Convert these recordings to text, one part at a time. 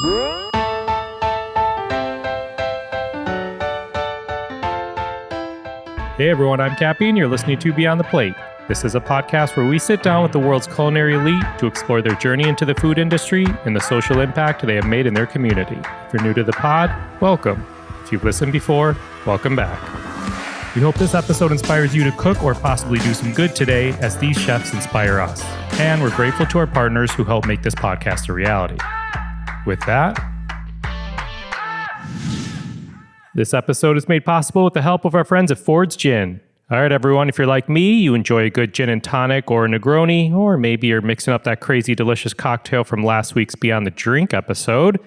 Hey everyone, I'm Cappy and you're listening to Beyond the Plate. This is a podcast where we sit down with the world's culinary elite to explore their journey into the food industry and the social impact they have made in their community. If you're new to the pod, welcome. If you've listened before, welcome back. We hope this episode inspires you to cook or possibly do some good today as these chefs inspire us. And we're grateful to our partners who help make this podcast a reality. With that, this episode is made possible with the help of our friends at Ford's Gin. All right, everyone, if you're like me, you enjoy a good gin and tonic or a Negroni, or maybe you're mixing up that crazy delicious cocktail from last week's Beyond the Drink episode.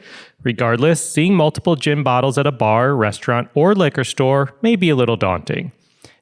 Regardless, seeing multiple gin bottles at a bar, restaurant, or liquor store may be a little daunting.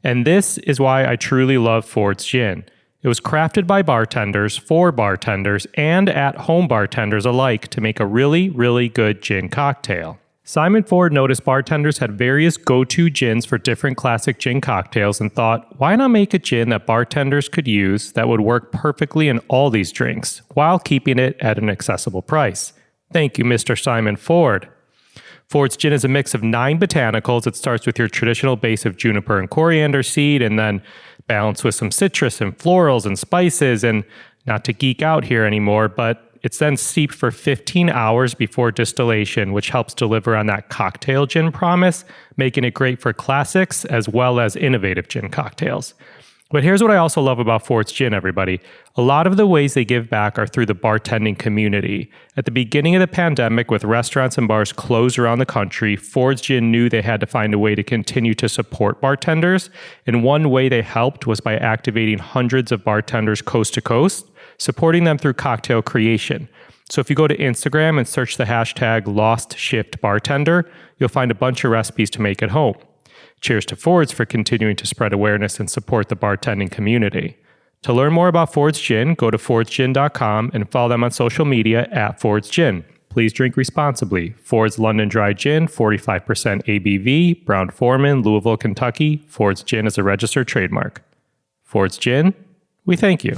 And this is why I truly love Ford's Gin. It was crafted by bartenders, for bartenders, and at-home bartenders alike to make a really, really good gin cocktail. Simon Ford noticed bartenders had various go-to gins for different classic gin cocktails and thought, why not make a gin that bartenders could use that would work perfectly in all these drinks, while keeping it at an accessible price? Thank you, Mr. Simon Ford. Ford's Gin is a mix of 9 botanicals. It starts with your traditional base of juniper and coriander seed, and then balanced with some citrus and florals and spices, and not to geek out here anymore, but it's then steeped for 15 hours before distillation, which helps deliver on that cocktail gin promise, making it great for classics as well as innovative gin cocktails. But here's what I also love about Ford's Gin, everybody. A lot of the ways they give back are through the bartending community. At the beginning of the pandemic, with restaurants and bars closed around the country, Ford's Gin knew they had to find a way to continue to support bartenders. And one way they helped was by activating hundreds of bartenders coast to coast, supporting them through cocktail creation. So if you go to Instagram and search the hashtag LostShiftBartender, you'll find a bunch of recipes to make at home. Cheers to Ford's for continuing to spread awareness and support the bartending community. To learn more about Ford's Gin, go to fordsgin.com and follow them on social media at Ford's Gin. Please drink responsibly. Ford's London Dry Gin, 45% ABV, Brown-Forman, Louisville, Kentucky. Ford's Gin is a registered trademark. Ford's Gin, we thank you.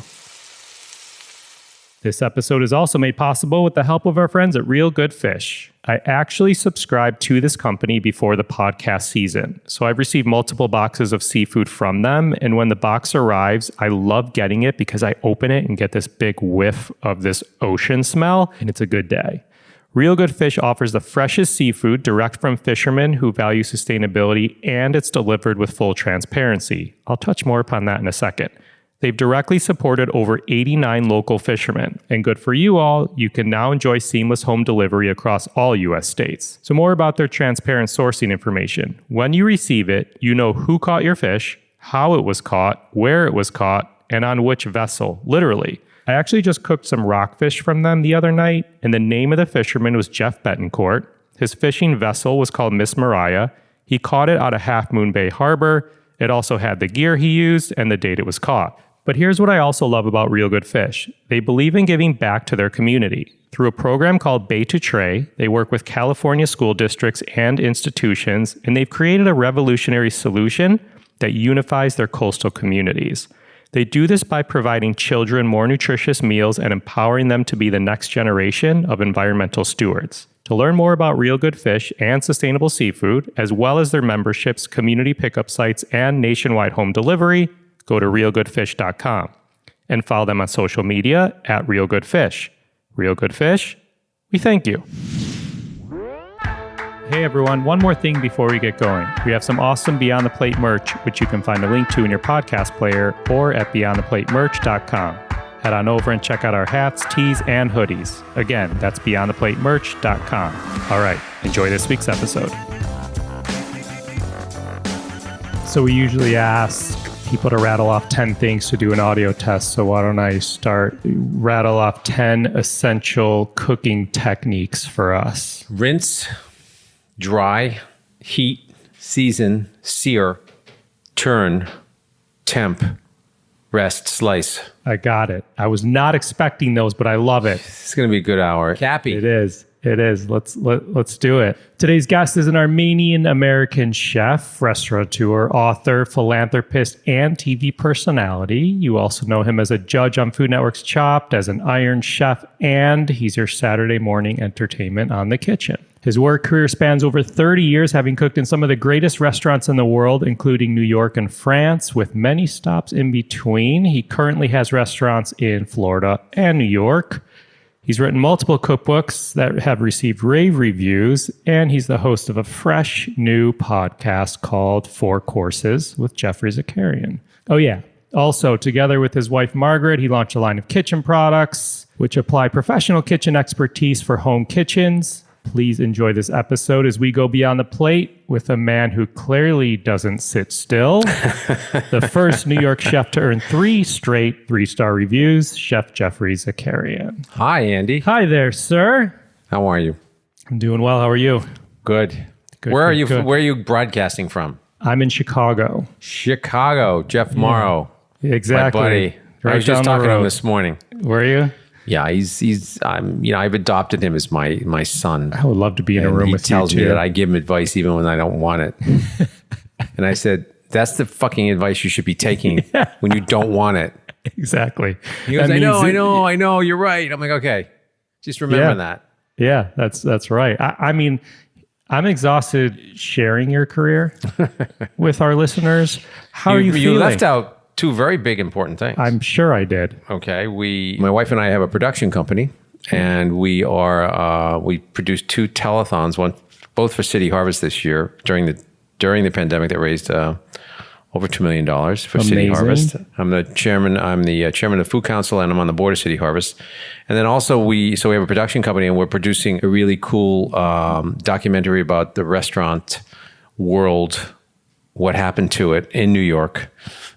This episode is also made possible with the help of our friends at Real Good Fish. I actually subscribed to this company before the podcast season, so I've received multiple boxes of seafood from them, and when the box arrives, I love getting it because I open it and get this big whiff of this ocean smell, and it's a good day. Real Good Fish offers the freshest seafood direct from fishermen who value sustainability, and it's delivered with full transparency. I'll touch more upon that in a second. They've directly supported over 89 local fishermen. And good for you all, you can now enjoy seamless home delivery across all U.S. states. So more about their transparent sourcing information. When you receive it, you know who caught your fish, how it was caught, where it was caught, and on which vessel, literally. I actually just cooked some rockfish from them the other night, and the name of the fisherman was Jeff Betancourt. His fishing vessel was called Miss Mariah. He caught it out of Half Moon Bay Harbor. It also had the gear he used and the date it was caught. But here's what I also love about Real Good Fish. They believe in giving back to their community. Through a program called Bay to Tray, they work with California school districts and institutions, and they've created a revolutionary solution that unifies their coastal communities. They do this by providing children more nutritious meals and empowering them to be the next generation of environmental stewards. To learn more about Real Good Fish and sustainable seafood, as well as their memberships, community pickup sites, and nationwide home delivery, go to realgoodfish.com and follow them on social media at Real Good Fish. Real Good Fish, we thank you. Hey everyone, one more thing before we get going. We have some awesome Beyond the Plate merch, which you can find a link to in your podcast player or at beyondtheplatemerch.com. Head on over and check out our hats, tees, and hoodies. Again, that's beyondtheplatemerch.com. All right, enjoy this week's episode. So we usually ask people to rattle off 10 things to do an audio test. So why don't I rattle off 10 essential cooking techniques for us. Rinse, dry, heat, season, sear, turn, temp, rest, slice. I got it. I was not expecting those, but I love it. It's going to be a good hour. Cappy. It is. It is. Let's do it. Today's guest is an Armenian-American chef, restaurateur, author, philanthropist, and TV personality. You also know him as a judge on Food Network's Chopped, as an Iron Chef, and he's your Saturday morning entertainment on The Kitchen. His work career spans over 30 years, having cooked in some of the greatest restaurants in the world, including New York and France, with many stops in between. He currently has restaurants in Florida and New York. He's written multiple cookbooks that have received rave reviews, and he's the host of a fresh new podcast called Four Courses with Geoffrey Zakarian. Oh, yeah. Also, together with his wife, Margaret, he launched a line of kitchen products, which apply professional kitchen expertise for home kitchens. Please enjoy this episode as we go beyond the plate with a man who clearly doesn't sit still. The first New York chef to earn 3 straight 3-star reviews, Chef Geoffrey Zakarian. Hi, Andy. Hi there, sir. How are you? I'm doing well. How are you? Good. Where are you? Where are you broadcasting from? I'm in Chicago. Chicago. Jeff Morrow. Exactly. My buddy. Right I was just talking to him road. this morning. Were you? Yeah, I've adopted him as my son. I would love to be in a room with you, He tells me too. that I give him advice even when I don't want it. And I said, that's the fucking advice you should be taking when you don't want it. Exactly. He goes, That means I know, you're right. I'm like, okay, just remember that. Yeah, that's right. I mean, I'm exhausted sharing your career with our listeners. How are you feeling? You left out 2 very big important things. I'm sure I did. Okay, my wife and I have a production company, and we produced 2 telethons, both for City Harvest this year during the pandemic that raised over $2 million for City Harvest. I'm the chairman of the Food Council, and I'm on the board of City Harvest. And then also we have a production company, and we're producing a really cool documentary about the restaurant world, what happened to it in New York.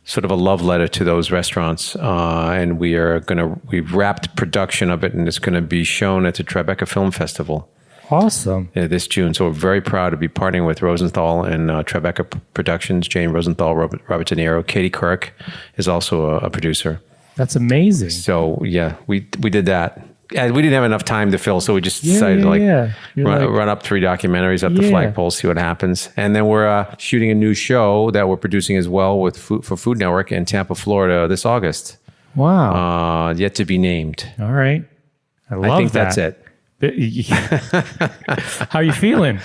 Sort of a love letter to those restaurants, and we've wrapped production of it, and it's going to be shown at the Tribeca Film Festival. Awesome. This June. So we're very proud to be partnering with Rosenthal and Tribeca Productions. Jane Rosenthal, Robert De Niro, Katie Couric is also a producer. That's amazing. So yeah, we did that. And we didn't have enough time to fill, so we just decided to run up 3 documentaries up the flagpole, see what happens. And then we're shooting a new show that we're producing as well for Food Network in Tampa, Florida this August. Wow. Yet to be named. All right. I think that's it. How are you feeling?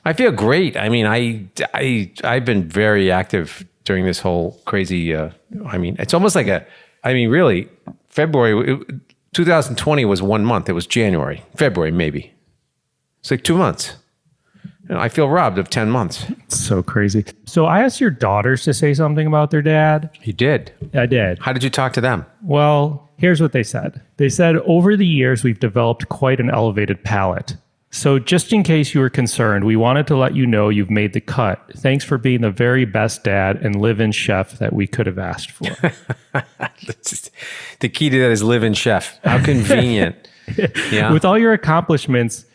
I feel great. I mean, I've been very active during this whole crazy, it's almost like really, February... 2020 was 1 month. It was January, February, maybe. It's like 2 months. I feel robbed of 10 months. It's so crazy. So I asked your daughters to say something about their dad. You did? I did. How did you talk to them? Well, here's what they said. They said, over the years, we've developed quite an elevated palate. So just in case you were concerned, we wanted to let you know you've made the cut. Thanks for being the very best dad and live-in chef that we could have asked for. The key to that is live-in chef. How convenient. Yeah. With all your accomplishments,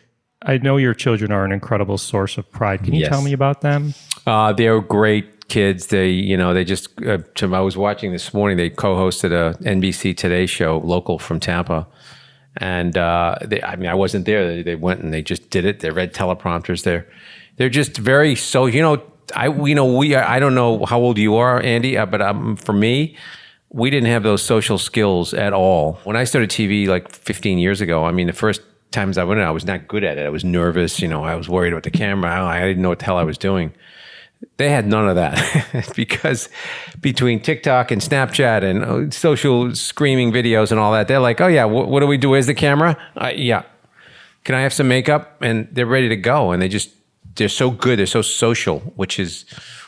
I know your children are an incredible source of pride. Can you tell me about them? They're great kids. They just, I was watching this morning, they co-hosted a NBC Today show, local from Tampa. And I wasn't there. They went and they just did it. They read teleprompters. They're just very I don't know how old you are, Andy, but for me, we didn't have those social skills at all. When I started TV like 15 years ago, the first times I went in, I was not good at it. I was nervous. I was worried about the camera. I didn't know what the hell I was doing. They had none of that because between TikTok and Snapchat and social screaming videos and all that, they're like, oh yeah, what do we do? Where's the camera? Yeah. Can I have some makeup? And they're ready to go. And they're so good. They're so social, which is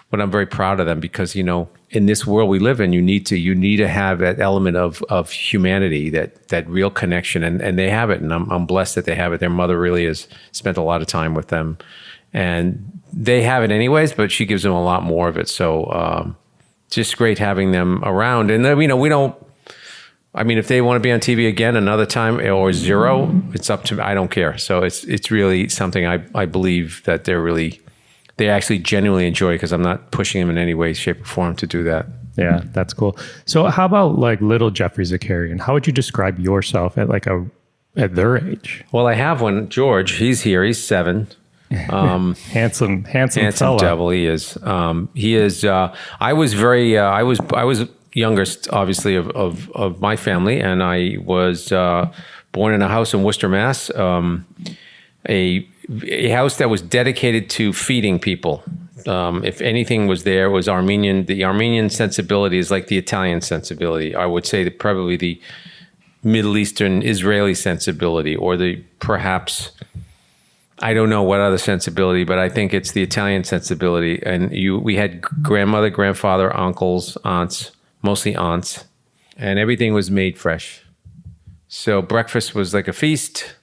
what I'm very proud of them because, in this world we live in, you need to have that element of humanity, that real connection. And they have it. And I'm blessed that they have it. Their mother really has spent a lot of time with them. And they have it anyways, but she gives them a lot more of it. So just great having them around. And we don't, if they want to be on TV again another time or zero, it's up to me. I don't care. So it's really something I believe that they actually genuinely enjoy because I'm not pushing them in any way, shape, or form to do that. Yeah, that's cool. So how about like little Geoffrey Zakarian? How would you describe yourself at like a at their age. Well, I have one, George. He's here. He's 7. Handsome fella. devil. He is. He is. I was very. I was youngest, obviously, of my family, and I was born in a house in Worcester, Mass. A house that was dedicated to feeding people. If anything was there, was Armenian. The Armenian sensibility is like the Italian sensibility. I would say that probably the Middle Eastern Israeli sensibility, or the perhaps, I don't know what other sensibility, but I think it's the Italian sensibility. And we had grandmother, grandfather, uncles, aunts, mostly aunts, and everything was made fresh. So breakfast was like a feast.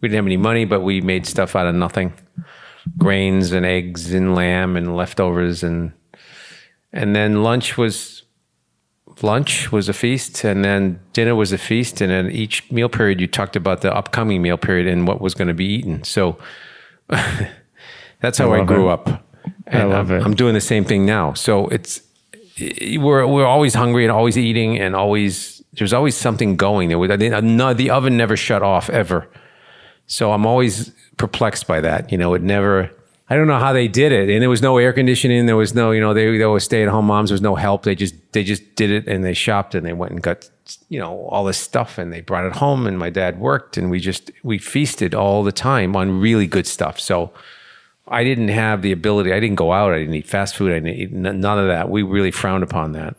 We didn't have any money, but we made stuff out of nothing. Grains and eggs and lamb and leftovers. And then lunch was a feast, and then dinner was a feast. And then each meal period, you talked about the upcoming meal period and what was going to be eaten. So that's how I grew up. And I love it. I'm doing the same thing now. So we're always hungry and always eating, and there's always something going. The oven never shut off ever. So I'm always perplexed by that. It never, I don't know how they did it. And there was no air conditioning. There was no, they were stay-at-home moms. There was no help. They just did it, and they shopped, and they went and got, all this stuff, and they brought it home, and my dad worked, and we feasted all the time on really good stuff. So I didn't have the ability. I didn't go out. I didn't eat fast food. I didn't eat none of that. We really frowned upon that.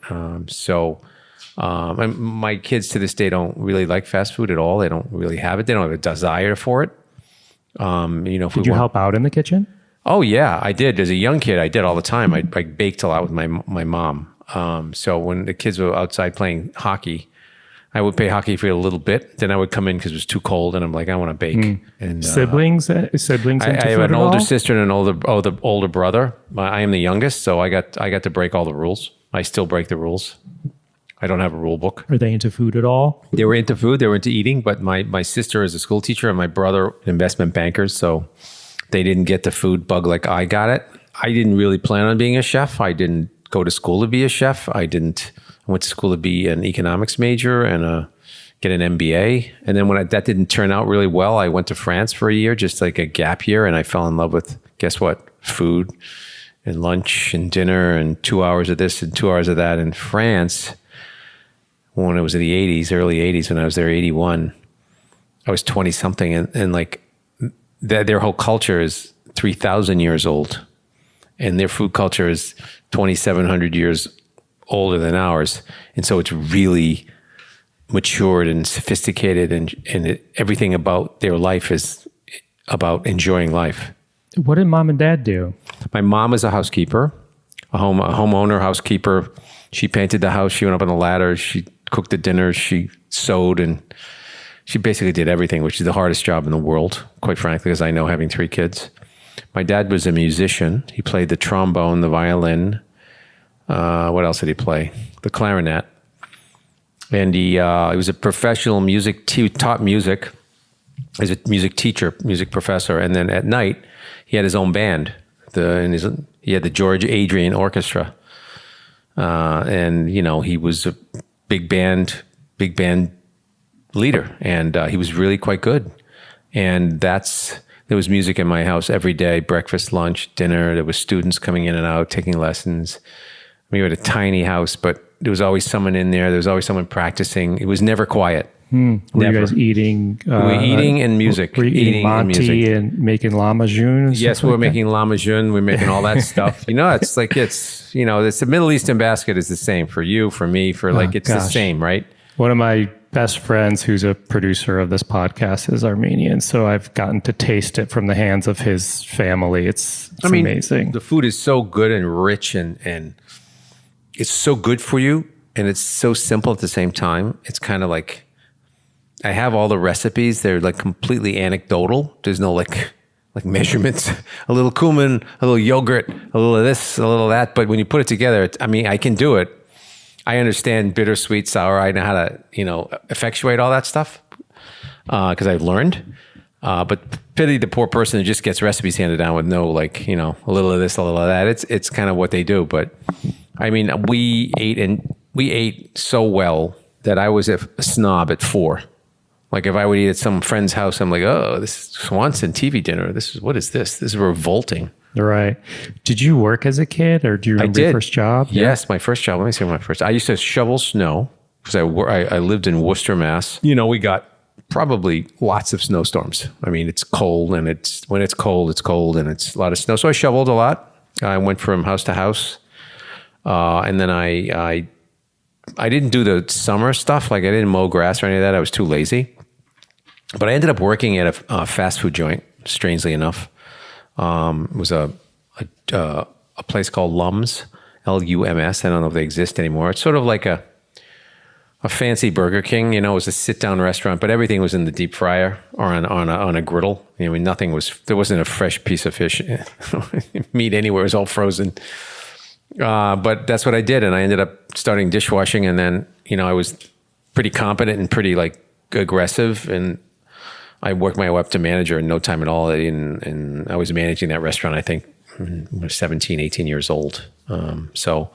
And my kids to this day don't really like fast food at all. They don't really have it. They don't have a desire for it. Did you help out in the kitchen? Oh yeah, I did. As a young kid, I did all the time. I baked a lot with my mom. So when the kids were outside playing hockey, I would play hockey for a little bit. Then I would come in because it was too cold, and I'm like, I want to bake. And siblings. I have an older sister and an older brother. I am the youngest, so I got to break all the rules. I still break the rules. I don't have a rule book. Are they into food at all? They were into food. They were into eating. But my sister is a school teacher, and my brother investment bankers. So they didn't get the food bug like I got it. I didn't really plan on being a chef. I didn't go to school to be a chef. I went to school to be an economics major and get an MBA. And then when that didn't turn out really well, I went to France for a year, just like a gap year. And I fell in love with, guess what? Food and lunch and dinner and 2 hours of this and 2 hours of that in France. When it was in the 80s, early 80s, when I was there, 81, I was 20 something. And like their whole culture is 3,000 years old. And their food culture is 2,700 years older than ours. And so it's really matured and sophisticated, and everything about their life is about enjoying life. What did mom and dad do? My mom is a housekeeper, a homeowner housekeeper. She painted the house. She went up on the ladder. She cooked the dinners. She sewed, and she basically did everything, which is the hardest job in the world, quite frankly, as I know, having 3 kids. My dad was a musician. He played the trombone, the violin. What else did he play? The clarinet. And he was a professional music. He taught music as a music teacher, music professor. And then at night, he had his own band. He had the George Adrian Orchestra. And, he was a big band leader. And he was really quite good. And there was music in my house every day, breakfast, lunch, dinner. There was students coming in and out, taking lessons. We had a tiny house, but there was always someone in there. There was always someone practicing. It was never quiet. Were you guys eating? We were eating and music. Were you eating Monty and making lamajun? Yes, we were making lamajun. We're making all that stuff. It's the Middle Eastern basket is the same for you, for me, the same, right? One of my best friends, who's a producer of this podcast, is Armenian. So I've gotten to taste it from the hands of his family. It's amazing. The food is so good and rich and it's so good for you, and it's so simple at the same time. It's kind of like, I have all the recipes. They're like completely anecdotal. There's no like measurements, a little cumin, a little yogurt, a little of this, a little of that. But when you put it together, I can do it. I understand bitter, sweet, sour. I know how to, effectuate all that stuff because I've learned. But pity the poor person who just gets recipes handed down with no, a little of this, a little of that. It's kind of what they do. But we ate so well that I was a snob at 4. Like if I would eat at some friend's house, I'm like, oh, this is Swanson TV dinner. What is this? This is revolting. Right. Did you work as a kid, or do you remember your first job? Yes, my first job. Let me see my first. I used to shovel snow because I lived in Worcester, Mass. You know, we got probably lots of snowstorms. I mean, it's cold, and when it's cold, and it's a lot of snow. So I shoveled a lot. I went from house to house, and then I didn't do the summer stuff. Like I didn't mow grass or any of that. I was too lazy. But I ended up working at a fast food joint. Strangely enough, it was a place called Lums, Lums. I don't know if they exist anymore. It's sort of like a fancy Burger King. You know, it was a sit-down restaurant, but everything was in the deep fryer or on a griddle. I mean, there wasn't a fresh piece of fish, meat anywhere. It was all frozen. But that's what I did, and I ended up starting dishwashing, and then I was pretty competent and pretty like aggressive, and I worked my way up to manager in no time at all. And I was managing that restaurant, I think, when I was 17, 18 years old. It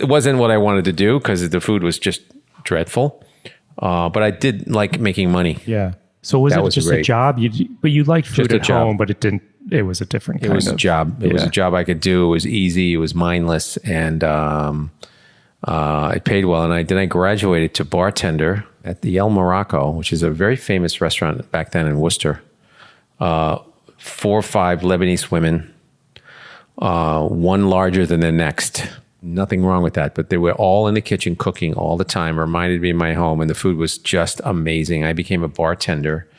wasn't what I wanted to do because the food was just dreadful. But I did like making money. Yeah. So was it just great. A job? But you liked food at home, but it was a different kind of... It was a job. It was a job I could do. It was easy. It was mindless. And it paid well. And then I graduated to bartender at the El Morocco, which is a very famous restaurant back then in Worcester. 4 or 5 Lebanese women, one larger than the next. Nothing wrong with that, but they were all in the kitchen cooking all the time. Reminded me of my home, and the food was just amazing. I became a bartender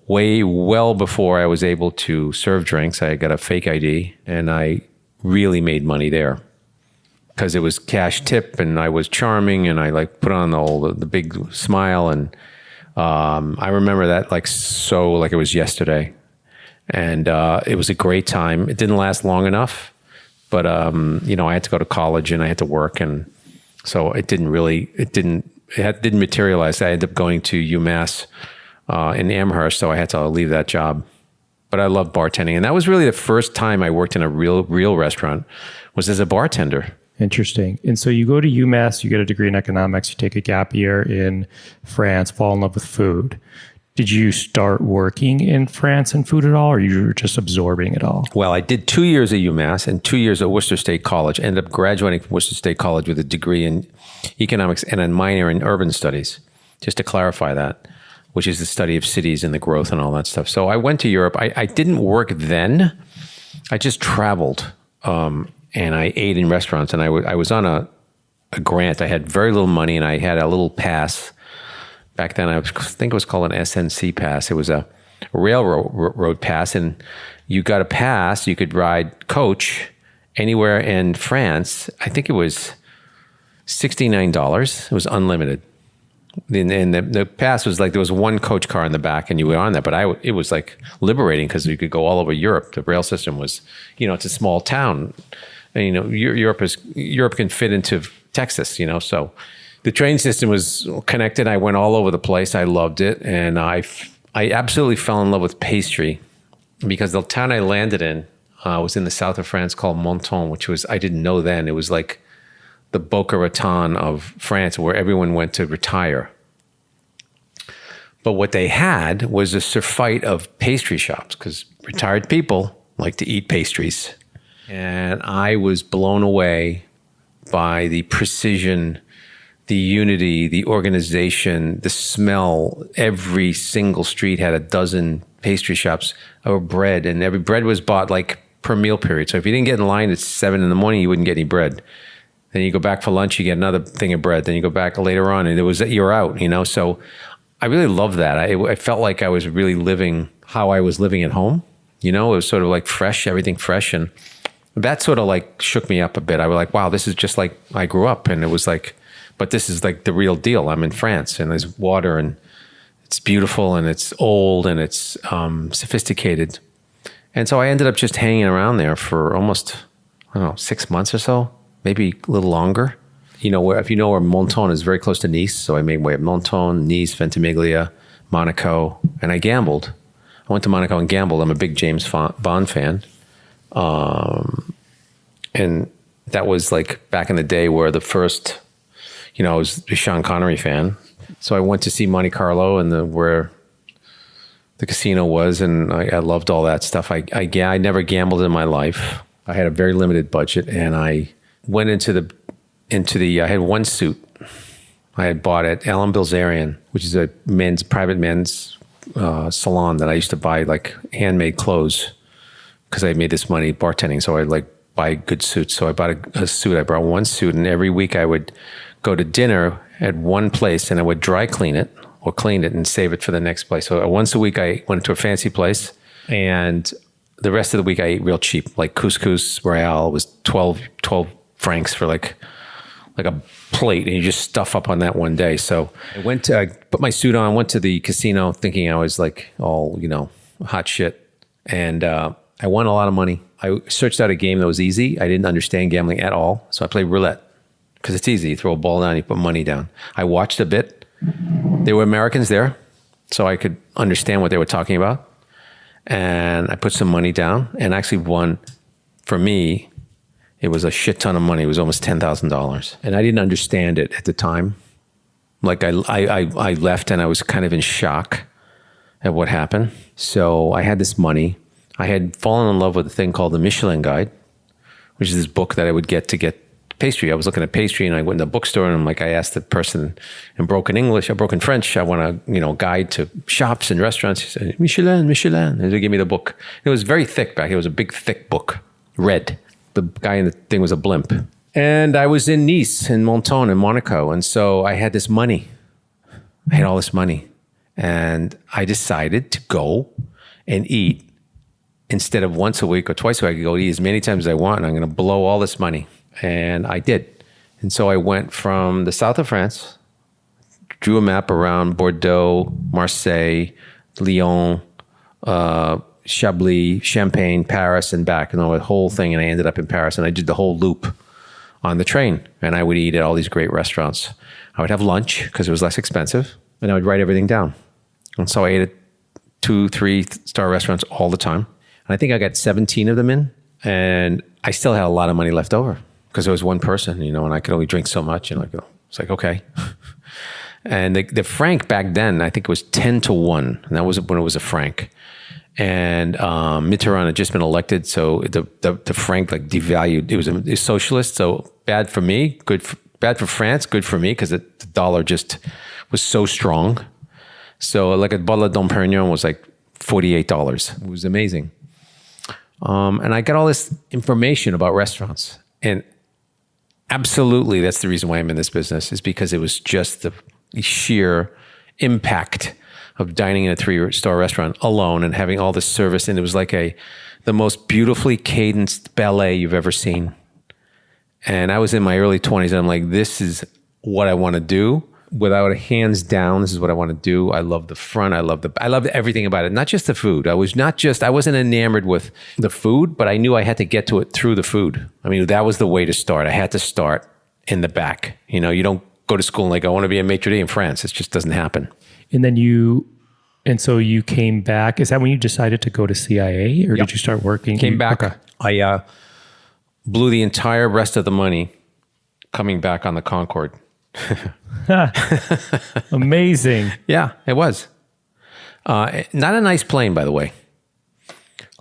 well before I was able to serve drinks. I got a fake ID, and I really made money there because it was cash tip, and I was charming, and I like put on the big smile, and I remember that like it was yesterday, and it was a great time. It didn't last long enough. But, I had to go to college and I had to work. And so it didn't materialize. I ended up going to UMass in Amherst. So I had to leave that job. But I love bartending. And that was really the first time I worked in a real restaurant was as a bartender. Interesting. And so you go to UMass, you get a degree in economics, you take a gap year in France, fall in love with food. Did you start working in France in food at all, or you were just absorbing it all? Well, I did 2 years at UMass and 2 years at Worcester State College. Ended up graduating from Worcester State College with a degree in economics and a minor in urban studies, just to clarify that, which is the study of cities and the growth and all that stuff. So I went to Europe. I didn't work then. I just traveled, and I ate in restaurants. And I was on a grant. I had very little money, and I had a little pass. Back then, I think it was called an SNC pass. It was a railroad pass, and you got a pass. You could ride coach anywhere in France. I think it was $69. It was unlimited. And the pass was like there was one coach car in the back, and you were on that. But it was like liberating because you could go all over Europe. The rail system was, it's a small town, and Europe can fit into Texas, so. The train system was connected. I went all over the place. I loved it. And I absolutely fell in love with pastry because the town I landed in was in the south of France called Menton, which was, I didn't know then, it was like the Boca Raton of France where everyone went to retire. But what they had was a surfeit of pastry shops because retired people like to eat pastries. And I was blown away by the precision, the unity, the organization, the smell. Every single street had a dozen pastry shops or bread, and every bread was bought like per meal period. So if you didn't get in line at 7 a.m, you wouldn't get any bread. Then you go back for lunch, you get another thing of bread. Then you go back later on, and you're out. So I really loved that. I felt like I was really living how I was living at home. It was sort of like fresh, everything fresh, and that sort of like shook me up a bit. I was like, wow, this is just like I grew up, and it was like. But this is like the real deal. I'm in France, and there's water, and it's beautiful, and it's old, and it's sophisticated. And so I ended up just hanging around there for almost, 6 months or so, maybe a little longer. If you know where Menton is, very close to Nice. So I made way of Menton, Nice, Ventimiglia, Monaco, and I gambled. I went to Monaco and gambled. I'm a big James Bond fan. And that was like back in the day where the first... I was a Sean Connery fan. So I went to see Monte Carlo and where the casino was, and I loved all that stuff. I never gambled in my life. I had a very limited budget, and I went into the I had one suit I had bought at Alan Bilzerian, which is a private men's salon that I used to buy like handmade clothes because I made this money bartending. So I'd like buy good suits. So I bought a suit. I brought one suit, and every week I would go to dinner at one place, and I would dry clean it or clean it and save it for the next place. So once a week I went to a fancy place, and the rest of the week I ate real cheap, like couscous royale was 12 francs for like a plate, and you just stuff up on that one day. So I put my suit on, went to the casino thinking I was like all, hot shit. And I won a lot of money. I searched out a game that was easy. I didn't understand gambling at all. So I played roulette because it's easy. You throw a ball down, you put money down. I watched a bit. There were Americans there, so I could understand what they were talking about. And I put some money down and actually won. For me, it was a shit ton of money. It was almost $10,000. And I didn't understand it at the time. Like I left and I was kind of in shock at what happened. So I had this money. I had fallen in love with a thing called the Michelin Guide, which is this book that I would get pastry. I was looking at pastry, and I went in the bookstore, and I asked the person in broken French, I want a guide to shops and restaurants. He said, Michelin. And they gave me the book. It was very thick back. It was a big, thick book, red. The guy in the thing was a blimp. And I was in Nice, in Menton, in Monaco. And so I had this money. I had all this money. And I decided to go and eat. Instead of once a week or twice a week, I could go eat as many times as I want, and I'm going to blow all this money. And I did. And so I went from the south of France, drew a map around Bordeaux, Marseille, Lyon, Chablis, Champagne, Paris, and back, and the whole thing. And I ended up in Paris, and I did the whole loop on the train. And I would eat at all these great restaurants. I would have lunch because it was less expensive, and I would write everything down. And so I ate at 2-3-star restaurants all the time. And I think I got 17 of them in, and I still had a lot of money left over because there was one person, and I could only drink so much. And it's like, okay. And the franc back then, I think it was 10-1. And that was when it was a franc. And Mitterrand had just been elected, so the franc like devalued. It was a socialist, so bad for me, bad for France, good for me because the dollar just was so strong. So like a bottle of Dom Perignon was like $48. It was amazing. And I got all this information about restaurants, and absolutely that's the reason why I'm in this business, is because it was just the sheer impact of dining in a 3-star restaurant alone and having all this service. And it was like the most beautifully cadenced ballet you've ever seen. And I was in my early 20s, and I'm like, this is what I want to do. Without a hands down, this is what I want to do. I love the front. I loved everything about it. Not just the food. I wasn't enamored with the food, but I knew I had to get to it through the food. I mean, that was the way to start. I had to start in the back. You don't go to school and like, I want to be a maitre d' in France. It just doesn't happen. And so you came back. Is that when you decided to go to CIA, or did you start working? Came back. Okay. I blew the entire rest of the money coming back on the Concorde. Amazing. Yeah, it was. Not a nice plane, by the way.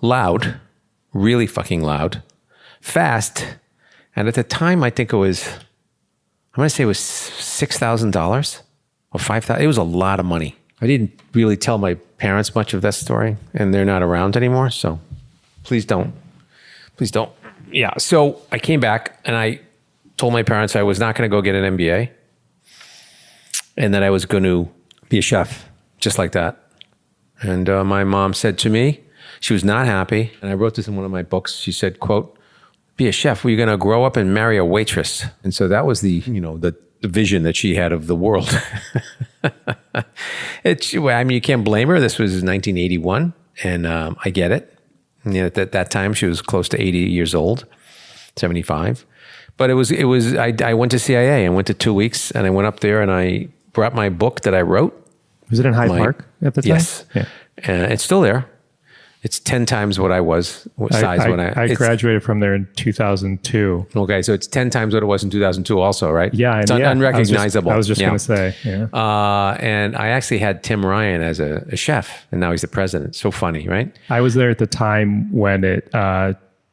Loud, really fucking loud, fast. And at the time, I think it was, I'm going to say it was $6,000 or $5,000. It was a lot of money. I didn't really tell my parents much of that story, and they're not around anymore. So please don't. Please don't. Yeah. So I came back and I told my parents I was not going to go get an MBA, and that I was going to be a chef, just like that. And my mom said to me, she was not happy. And I wrote this in one of my books. She said, quote, be a chef. Well, you're going to grow up and marry a waitress. And so that was the vision that she had of the world. You can't blame her. This was 1981. And I get it. At that time, she was close to 80 years old, 75. But I went to CIA. I went to 2 weeks, and I went up there and I brought my book that I wrote. Was it in Hyde Park at the time? Yes. Yeah. And it's still there. It's 10 times what I was size when I graduated from there in 2002. Okay, so it's 10 times what it was in 2002 also, right? Yeah. It's unrecognizable. I was just going to say, and I actually had Tim Ryan as a chef, and now he's the president. So funny, right? I was there at the time when it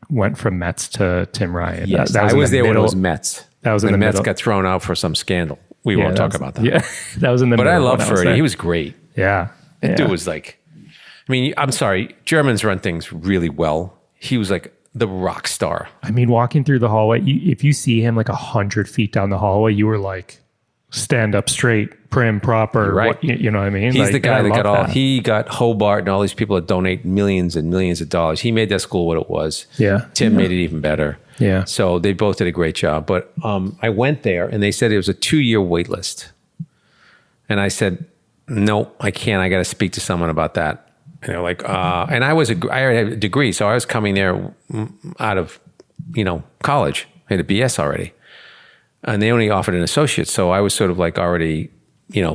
went from Mets to Tim Ryan. Yes, that was I was there when it was Mets. That was when in the Mets middle. got thrown out for some scandal. We won't talk about that. Yeah, that was in the But middle. I love Ferdy. He was great. Yeah. That dude was like, I mean, I'm sorry, Germans run things really well. He was like the rock star. I mean, walking through the hallway, if you see him like 100 feet down the hallway, you were like, stand up straight, prim, proper. Right. You know what I mean? He's like, the guy that got all, he got Hobart and all these people that donate millions and millions of dollars. He made that school what it was. Yeah. Tim made it even better. Yeah. So they both did a great job. But I went there and they said it was a 2-year wait list. And I said, no, I can't. I got to speak to someone about that. And they're like, and I already had a degree. So I was coming there out of, college. I had a BS already. And they only offered an associate. So I was sort of like already,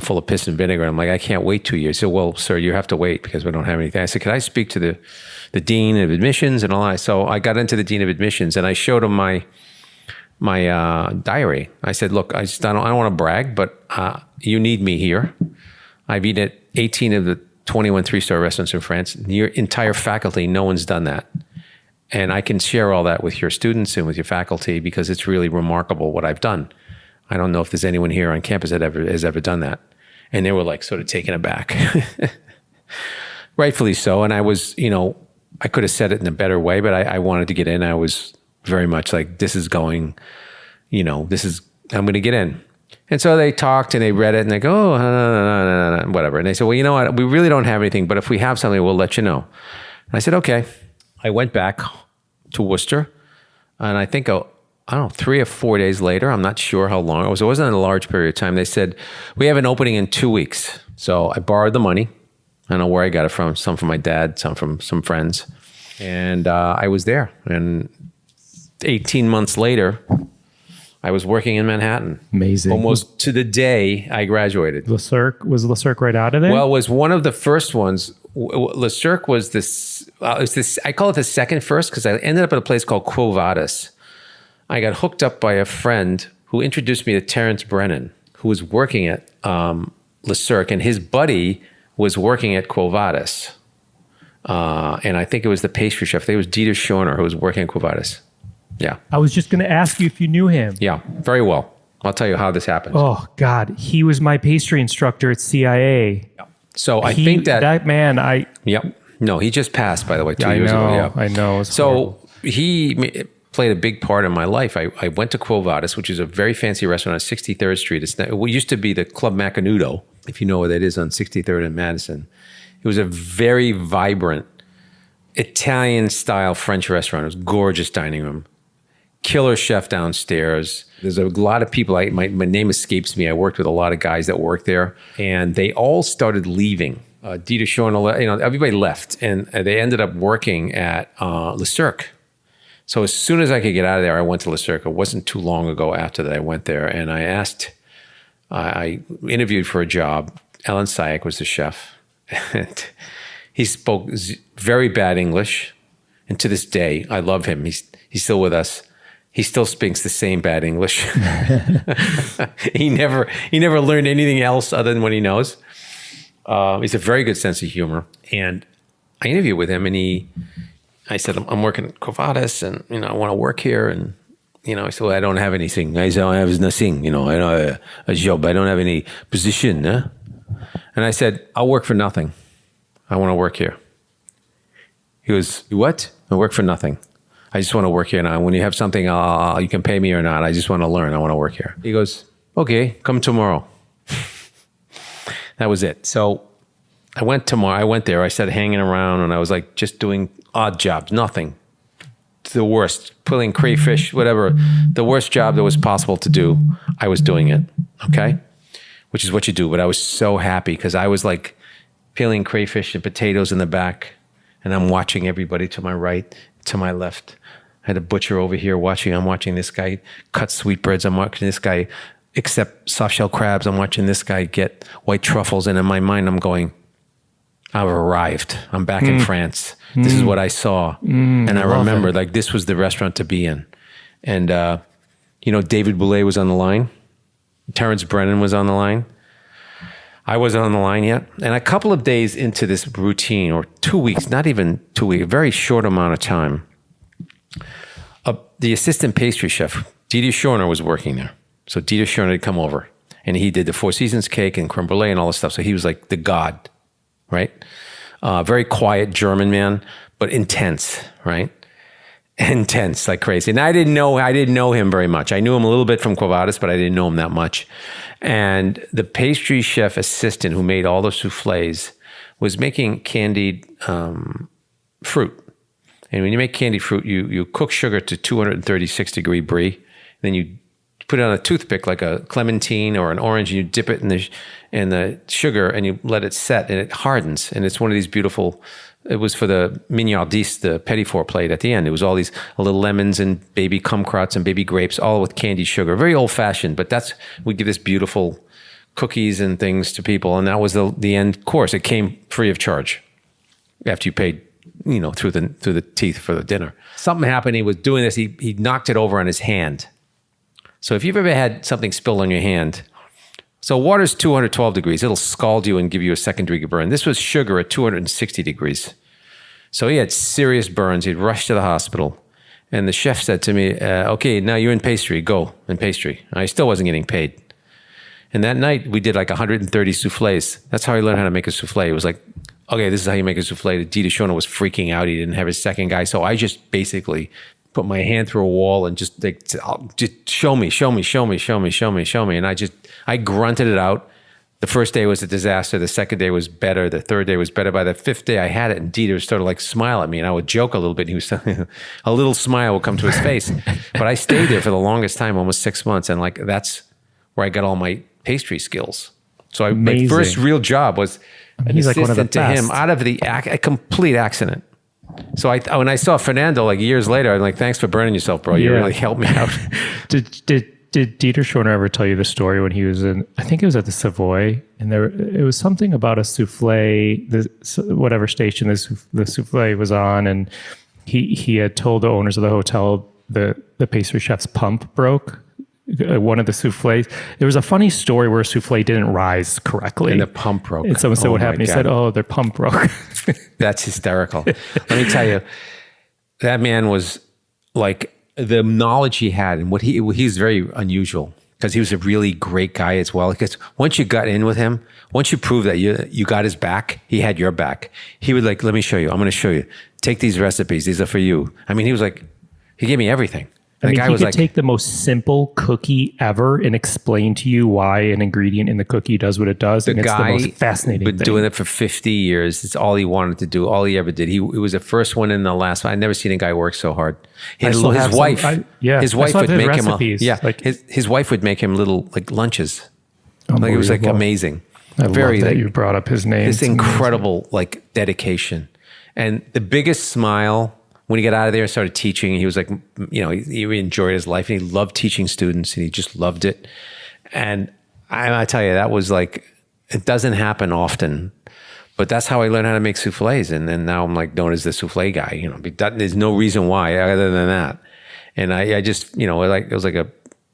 full of piss and vinegar. I'm like, I can't wait 2 years. So, well, sir, you have to wait because we don't have anything. I said, could I speak to the dean of admissions and all that? So I got into the dean of admissions and I showed him my diary. I said, look, I don't want to brag, but you need me here. I've eaten at 18 of the 21 3-star restaurants in France. Your entire faculty, no one's done that. And I can share all that with your students and with your faculty because it's really remarkable what I've done. I don't know if there's anyone here on campus that has ever done that. And they were like sort of taken aback. Rightfully so. And I was, I could have said it in a better way, but I wanted to get in. I was very much like, this is going, I'm going to get in. And so they talked and they read it and they go, oh, whatever. And they said, well, you know what? We really don't have anything, but if we have something, we'll let you know. And I said, okay. I went back to Worcester and I think, 3 or 4 days later, I'm not sure how long it was. It wasn't a large period of time. They said, we have an opening in 2 weeks. So I borrowed the money. I don't know where I got it from. Some from my dad, some from some friends. And I was there. And 18 months later, I was working in Manhattan. Amazing. Almost to the day I graduated. Was Le Cirque right out of there? Well, it was one of the first ones. Le Cirque was this, I call it the second first because I ended up at a place called Quo Vadis. I got hooked up by a friend who introduced me to Terrence Brennan, who was working at Le Cirque, and his buddy was working at Quo Vadis. And I think it was the pastry chef. I think it was Dieter Schorner who was working at Quo Vadis. Yeah. I was just going to ask you if you knew him. Yeah, very well. I'll tell you how this happened. Oh, God. He was my pastry instructor at CIA. Yeah. So I think that man, Yep. No, he just passed, by the way, 2 years ago. Yeah. I know. So horrible. he played a big part in my life. I went to Quo Vadis, which is a very fancy restaurant on 63rd Street. It used to be the Club Macanudo, if you know where that is, on 63rd and Madison. It was a very vibrant Italian-style French restaurant. It was gorgeous dining room. Killer chef downstairs. There's a lot of people. My name escapes me. I worked with a lot of guys that worked there, and they all started leaving. Dieter Schorner, everybody left, and they ended up working at Le Cirque. So as soon as I could get out of there, I went to Le Cirque. It wasn't too long ago after that I went there, and I interviewed for a job. Alan Sayak was the chef, and he spoke very bad English, and to this day, I love him. He's still with us. He still speaks the same bad English. He never learned anything else other than what he knows. He's a very good sense of humor. And I interviewed with him, and I said, I'm working at Quo Vadis, and I want to work here. And he said, well, I don't have anything. I said, I have nothing. I don't have a job. I don't have any position. Huh? And I said, I'll work for nothing. I want to work here. He goes, what? I work for nothing. I just want to work here now. When you have something, you can pay me or not. I just want to learn. I want to work here. He goes, okay, come tomorrow. That was it. So I went tomorrow. I went there. I started hanging around, and I was like just doing odd jobs, nothing. The worst, pulling crayfish, whatever. The worst job that was possible to do, I was doing it, okay? Which is what you do. But I was so happy because I was like peeling crayfish and potatoes in the back, and I'm watching everybody to my right, to my left. I had a butcher over here watching. I'm watching this guy cut sweetbreads. I'm watching this guy accept soft shell crabs. I'm watching this guy get white truffles. And in my mind, I'm going, I've arrived. I'm back in France. This is what I saw. And I remember like this was the restaurant to be in. And, David Boulay was on the line. Terrence Brennan was on the line. I wasn't on the line yet. And a couple of days into this routine, or 2 weeks, not even 2 weeks, a very short amount of time, the assistant pastry chef, Dieter Schorner, was working there. So Dieter Schorner had come over, and he did the Four Seasons cake and creme brulee and all this stuff. So he was like the god, right? Very quiet German man, but intense, right? Intense like crazy. And I didn't know him very much. I knew him a little bit from Quo Vadis, but I didn't know him that much. And the pastry chef assistant who made all the soufflés was making candied fruit. And when you make candied fruit, you cook sugar to 236 degree brie. Then you put it on a toothpick like a clementine or an orange, and you dip it in the sugar and you let it set, and it hardens. And it's one of these beautiful. It was for the mignardise, the petit four plate at the end. It was all these little lemons and baby kumquats and baby grapes, all with candied sugar. Very old fashioned, but we give this beautiful cookies and things to people. And that was the end course. It came free of charge after you paid, through the teeth for the dinner. Something happened. He was doing this. He knocked it over on his hand. So if you've ever had something spilled on your hand, so water's 212 degrees. It'll scald you and give you a second-degree burn. This was sugar at 260 degrees. So he had serious burns. He'd rushed to the hospital. And the chef said to me, okay, now you're in pastry. Go in pastry. I still wasn't getting paid. And that night, we did like 130 soufflés. That's how he learned how to make a soufflé. It was like, okay, this is how you make a soufflé. Dieter Schorner was freaking out. He didn't have his second guy. So I just basically put my hand through a wall and just show me. And I grunted it out. The first day was a disaster. The second day was better. The third day was better. By the fifth day, I had it, and Dieter started like smile at me, and I would joke a little bit. And he was a little smile would come to his face. But I stayed there for the longest time, almost 6 months, and like that's where I got all my pastry skills. So my first real job was an assistant to him out of a complete accident. So when I saw Fernando like years later, I'm like, thanks for burning yourself, bro. You really helped me out. Did Dieter Schorner ever tell you the story when he was I think it was at the Savoy, and it was something about a souffle, whatever station the souffle was on, and he had told the owners of the hotel the pastry chef's pump broke. One of the soufflés. There was a funny story where a soufflé didn't rise correctly. And the pump broke. And someone said, what happened? He said, their pump broke. That's hysterical. Let me tell you, that man was like, the knowledge he had, and he's very unusual because he was a really great guy as well. Because once you got in with him, once you proved that you got his back, he had your back. He would like, let me show you. I'm going to show you. Take these recipes. These are for you. I mean, he gave me everything. He could take the most simple cookie ever and explain to you why an ingredient in the cookie does what it does. And it's the most fascinating thing. Been doing it for 50 years. It's all he wanted to do. All he ever did. He was the first one and the last one. I've never seen a guy work so hard. His wife would make him his wife would make him little like lunches. Like it was like amazing. I love that you brought up his name. This incredible like dedication. And the biggest smile when he got out of there and started teaching, he was like, he enjoyed his life and he loved teaching students and he just loved it. And I tell you, that was like, it doesn't happen often, but that's how I learned how to make soufflés. And then now I'm like known as the soufflé guy, there's no reason why other than that. And I just, it was like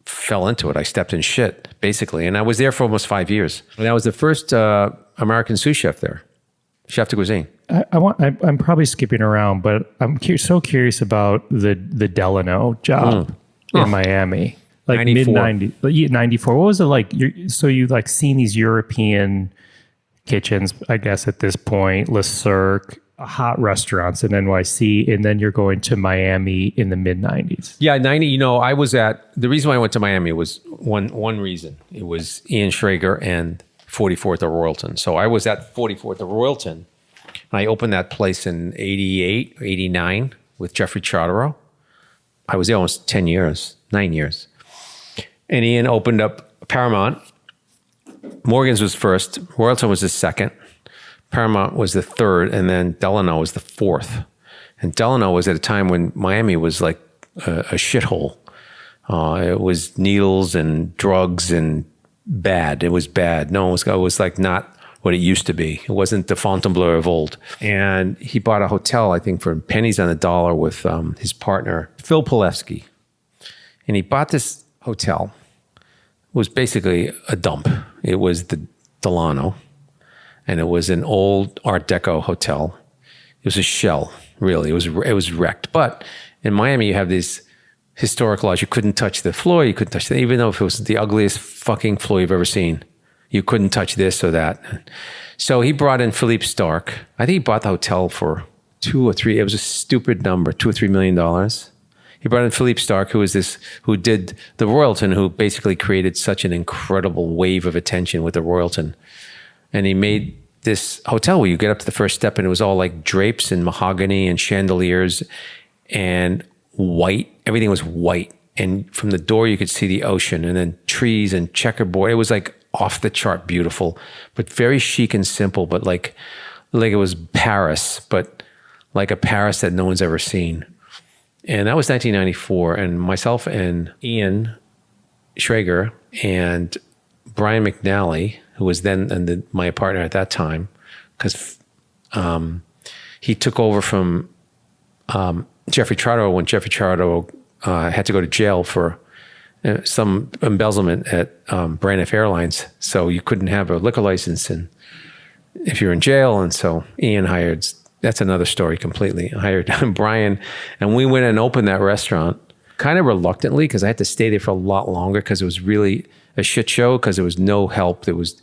fell into it. I stepped in shit basically. And I was there for almost 5 years. And I was the first American sous chef there, chef de cuisine. I'm probably skipping around, but I'm so curious about the Delano job in Miami, like mid 90s, 94. What was it like? You like seen these European kitchens, I guess at this point, Le Cirque, hot restaurants in NYC, and then you're going to Miami in the mid 90s. Yeah, 90. The reason why I went to Miami was one reason. It was Ian Schrager and 44th of Royalton. So I was at 44th of Royalton. I opened that place in 88, 89 with Jeffrey Chartereau. I was there almost 9 years. And Ian opened up Paramount. Morgan's was first. Royalton was the second. Paramount was the third. And then Delano was the fourth. And Delano was at a time when Miami was like a shithole. It was needles and drugs and bad. It was bad. It was like not what it used to be. It wasn't the Fontainebleau of old. And he bought a hotel, I think, for pennies on the dollar with his partner, Phil Pilevsky. And he bought this hotel. It was basically a dump. It was the Delano, and it was an old Art Deco hotel. It was a shell, really. It was wrecked. But in Miami, you have these historic laws. You couldn't touch the floor. You couldn't touch even though if it was the ugliest fucking floor you've ever seen. You couldn't touch this or that. So he brought in Philippe Starck. I think he bought the hotel for $2 or $3. It was a stupid number, $2 or $3 million. He brought in Philippe Starck, who did the Royalton, who basically created such an incredible wave of attention with the Royalton. And he made this hotel where you get up to the first step and it was all like drapes and mahogany and chandeliers and white. Everything was white. And from the door, you could see the ocean and then trees and checkerboard. It was like off the chart beautiful, but very chic and simple, but like it was Paris, but like a Paris that no one's ever seen. And that was 1994. And myself and Ian Schrager and Brian McNally, who was then my partner at that time, because he took over from Geoffrey Zakarian when Geoffrey Zakarian had to go to jail for some embezzlement at Braniff Airlines. So you couldn't have a liquor license and if you're in jail. And so Ian hired, that's another story completely, hired Brian, and we went and opened that restaurant kind of reluctantly because I had to stay there for a lot longer because it was really a shit show because there was no help. There was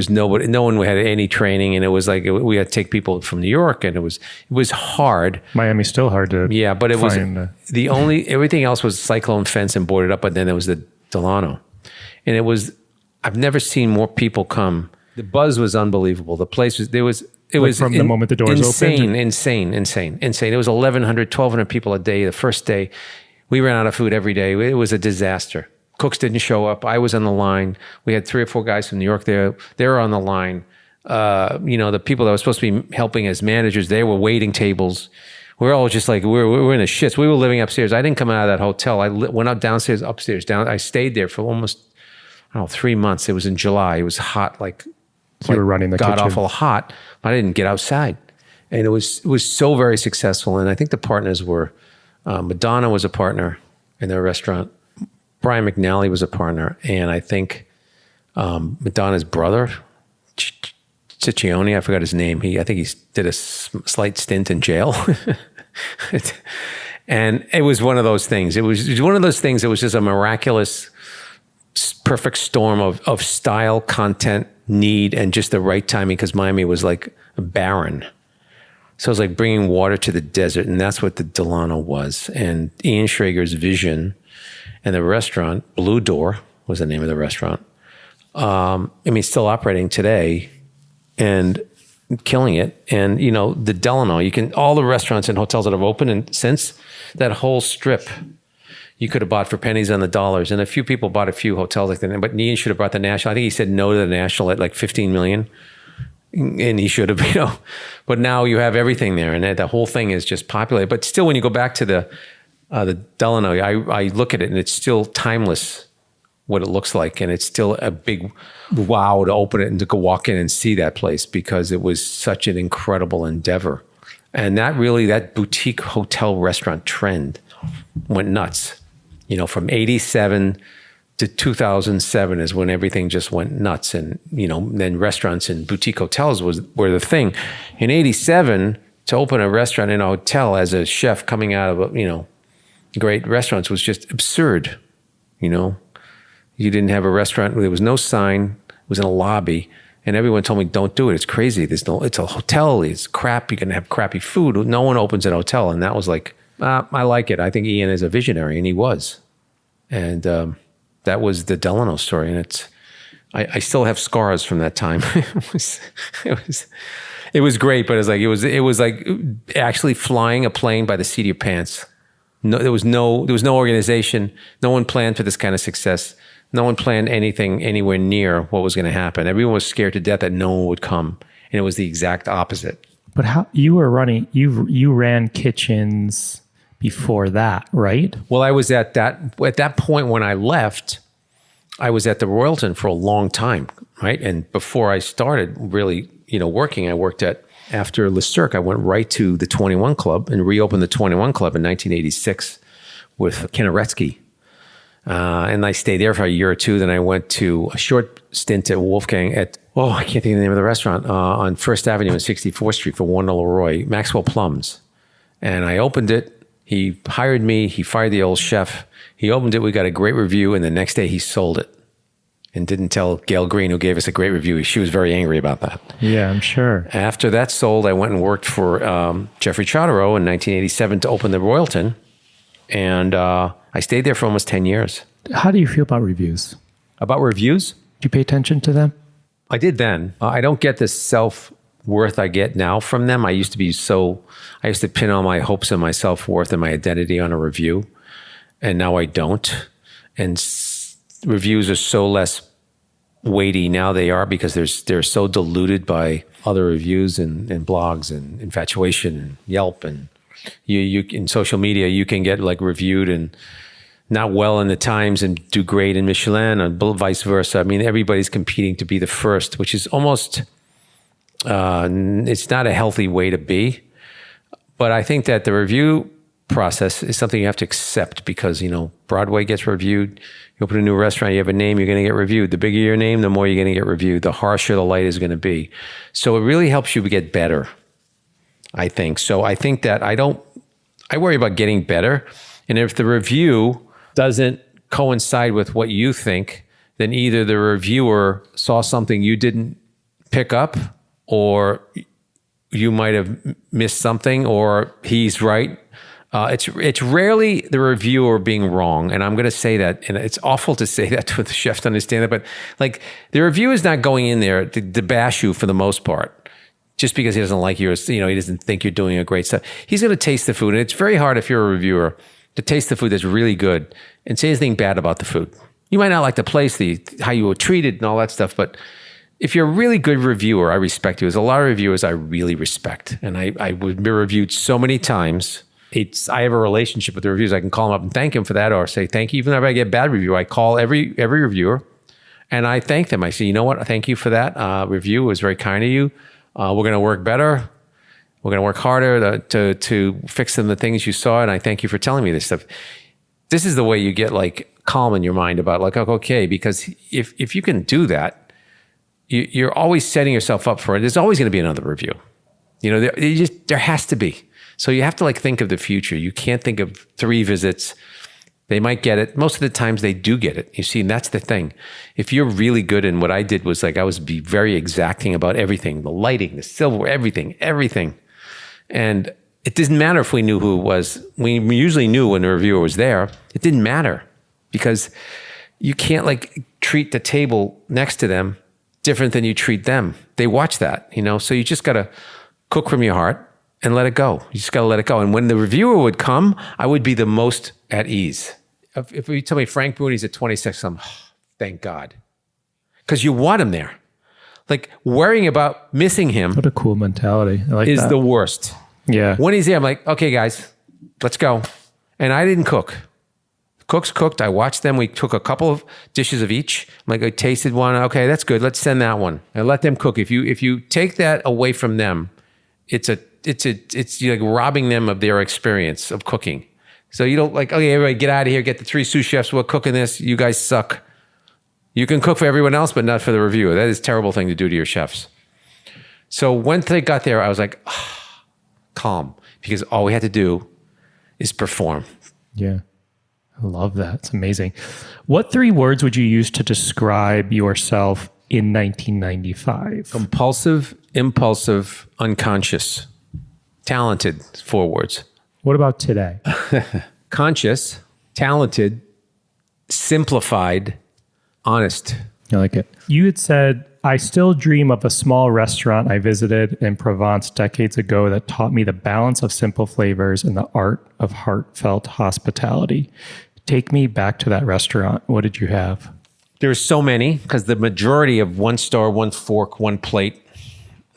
nobody, no one had any training, and it was like we had to take people from New York, and it was hard. Miami's still hard to but it was everything else was cyclone fence and boarded up, but then there was the Delano, and I've never seen more people come. The buzz was unbelievable. The place was from the moment the doors opened. Insane. It was 1,100 people a day. The first day, we ran out of food every day. It was a disaster. Cooks didn't show up. I was on the line. We had 3 or 4 guys from New York there. They were on the line. The people that were supposed to be helping as managers, they were waiting tables. We're all just like, we're in the shits. We were living upstairs. I didn't come out of that hotel. I went up downstairs, upstairs, down. I stayed there for almost, 3 months. It was in July. It was hot, like you were running the god kitchen. awful hot. I didn't get outside. And it was so very successful. And I think the partners were, Madonna was a partner in their restaurant. Brian McNally was a partner, and I think Madonna's brother, Ciccione, I forgot his name. I think he did a slight stint in jail. And it was one of those things. It was one of those things that was just a miraculous, perfect storm of style, content, need, and just the right timing because Miami was like barren. So it was like bringing water to the desert, and that's what the Delano was. And Ian Schrager's vision. And the restaurant, Blue Door was the name of the restaurant. Still operating today and killing it. And, the Delano, all the restaurants and hotels that have opened and since that whole strip, you could have bought for pennies on the dollars. And a few people bought a few hotels like that. But Ian should have bought the National. I think he said no to the National at like $15 million. And he should have, But now you have everything there. And the whole thing is just populated. But still, when you go back to the Delano, I look at it and it's still timeless what it looks like. And it's still a big wow to open it and to go walk in and see that place because it was such an incredible endeavor. And that boutique hotel restaurant trend went nuts. From 87 to 2007 is when everything just went nuts. And, then restaurants and boutique hotels were the thing. In 87, to open a restaurant in a hotel as a chef coming out of, great restaurants was just absurd. You didn't have a restaurant. There was no sign. It was in a lobby. And everyone told me, don't do it. It's crazy. It's a hotel. It's crap. You're going to have crappy food. No one opens an hotel. And that was like, I like it. I think Ian is a visionary, and he was. And that was the Delano story. And I still have scars from that time. It was great, but it was like actually flying a plane by the seat of your pants. No, there was no organization. No one planned for this kind of success. No one planned anything anywhere near what was going to happen. Everyone was scared to death that no one would come, and it was the exact opposite. But how you were running? You ran kitchens before that, right? Well, I was at that point when I left. I was at the Royalton for a long time, right? And before I started really, working, I worked after Le Cirque, I went right to the 21 Club and reopened the 21 Club in 1986 with Kenneretsky. And I stayed there for a year or two. Then I went to a short stint at Wolfgang I can't think of the name of the restaurant, on First Avenue and 64th Street for Warner Leroy, Maxwell Plums. And I opened it. He hired me. He fired the old chef. He opened it. We got a great review. And the next day he sold it and didn't tell Gail Green, who gave us a great review. She was very angry about that. Yeah, I'm sure. After that sold, I went and worked for Geoffrey Zakarian in 1987 to open the Royalton. And I stayed there for almost 10 years. How do you feel about reviews? About reviews? Do you pay attention to them? I did then. I don't get the self-worth I get now from them. I used to pin all my hopes and my self-worth and my identity on a review. And now I don't. And reviews are so less weighty now they are because they're so diluted by other reviews and blogs and Infatuation and Yelp. And you in social media, you can get like reviewed and not well in the Times and do great in Michelin, and vice versa. I mean, everybody's competing to be the first, which is almost, it's not a healthy way to be. But I think that the review process is something you have to accept because, Broadway gets reviewed. You open a new restaurant, you have a name, you're going to get reviewed. The bigger your name, the more you're going to get reviewed, the harsher the light is going to be. So it really helps you get better, I think. So I think that I worry about getting better. And if the review doesn't coincide with what you think, then either the reviewer saw something you didn't pick up, or you might have missed something, or he's right. It's rarely the reviewer being wrong, and I'm going to say that, and it's awful to say that to the chef to understand that, but like the reviewer is not going in there to bash you for the most part, just because he doesn't like you, or he doesn't think you're doing a great stuff. He's going to taste the food, and it's very hard if you're a reviewer to taste the food that's really good and say anything bad about the food. You might not like the place, how you were treated and all that stuff, but if you're a really good reviewer, I respect you. There's a lot of reviewers I really respect, and I would be reviewed so many times. I have a relationship with the reviewers. I can call them up and thank them for that, or say thank you. Even if I get a bad review, I call every reviewer and I thank them. I say, you know what? Thank you for that review. It was very kind of you. We're going to work better. We're going to work harder to fix the things you saw. And I thank you for telling me this stuff. This is the way you get like calm in your mind about like, okay, because if you can do that, you're always setting yourself up for it. There's always going to be another review. There has to be. So you have to like think of the future. You can't think of 3 visits. They might get it. Most of the times they do get it. You see, and that's the thing. If you're really good, and what I did was like, I was be very exacting about everything, the lighting, the silverware, everything. And it didn't matter if we knew who it was. We usually knew when the reviewer was there. It didn't matter because you can't like treat the table next to them different than you treat them. They watch that, so you just got to cook from your heart and let it go. You just got to let it go. And when the reviewer would come, I would be the most at ease. If you tell me Frank Bruni's at 26, thank God. Because you want him there. Like worrying about missing him. What a cool mentality. I like is that. The worst. Yeah. When he's there, I'm like, okay, guys, let's go. And I didn't cook. Cooks cooked. I watched them. We took a couple of dishes of each. I'm like, I tasted one. Okay, that's good. Let's send that one. And let them cook. If you take that away from them, it's like robbing them of their experience of cooking. So you don't like, okay, everybody get out of here. Get the 3 sous chefs. We're cooking this. You guys suck. You can cook for everyone else, but not for the reviewer. That is a terrible thing to do to your chefs. So when they got there, I was like, calm, because all we had to do is perform. Yeah. I love that. It's amazing. What 3 words would you use to describe yourself in 1995? Compulsive, impulsive, unconscious. Talented, 4 words. What about today? Conscious, talented, simplified, honest. I like it. You had said, I still dream of a small restaurant I visited in Provence decades ago that taught me the balance of simple flavors and the art of heartfelt hospitality. Take me back to that restaurant. What did you have? There's so many, because the majority of 1 star, 1 fork, 1 plate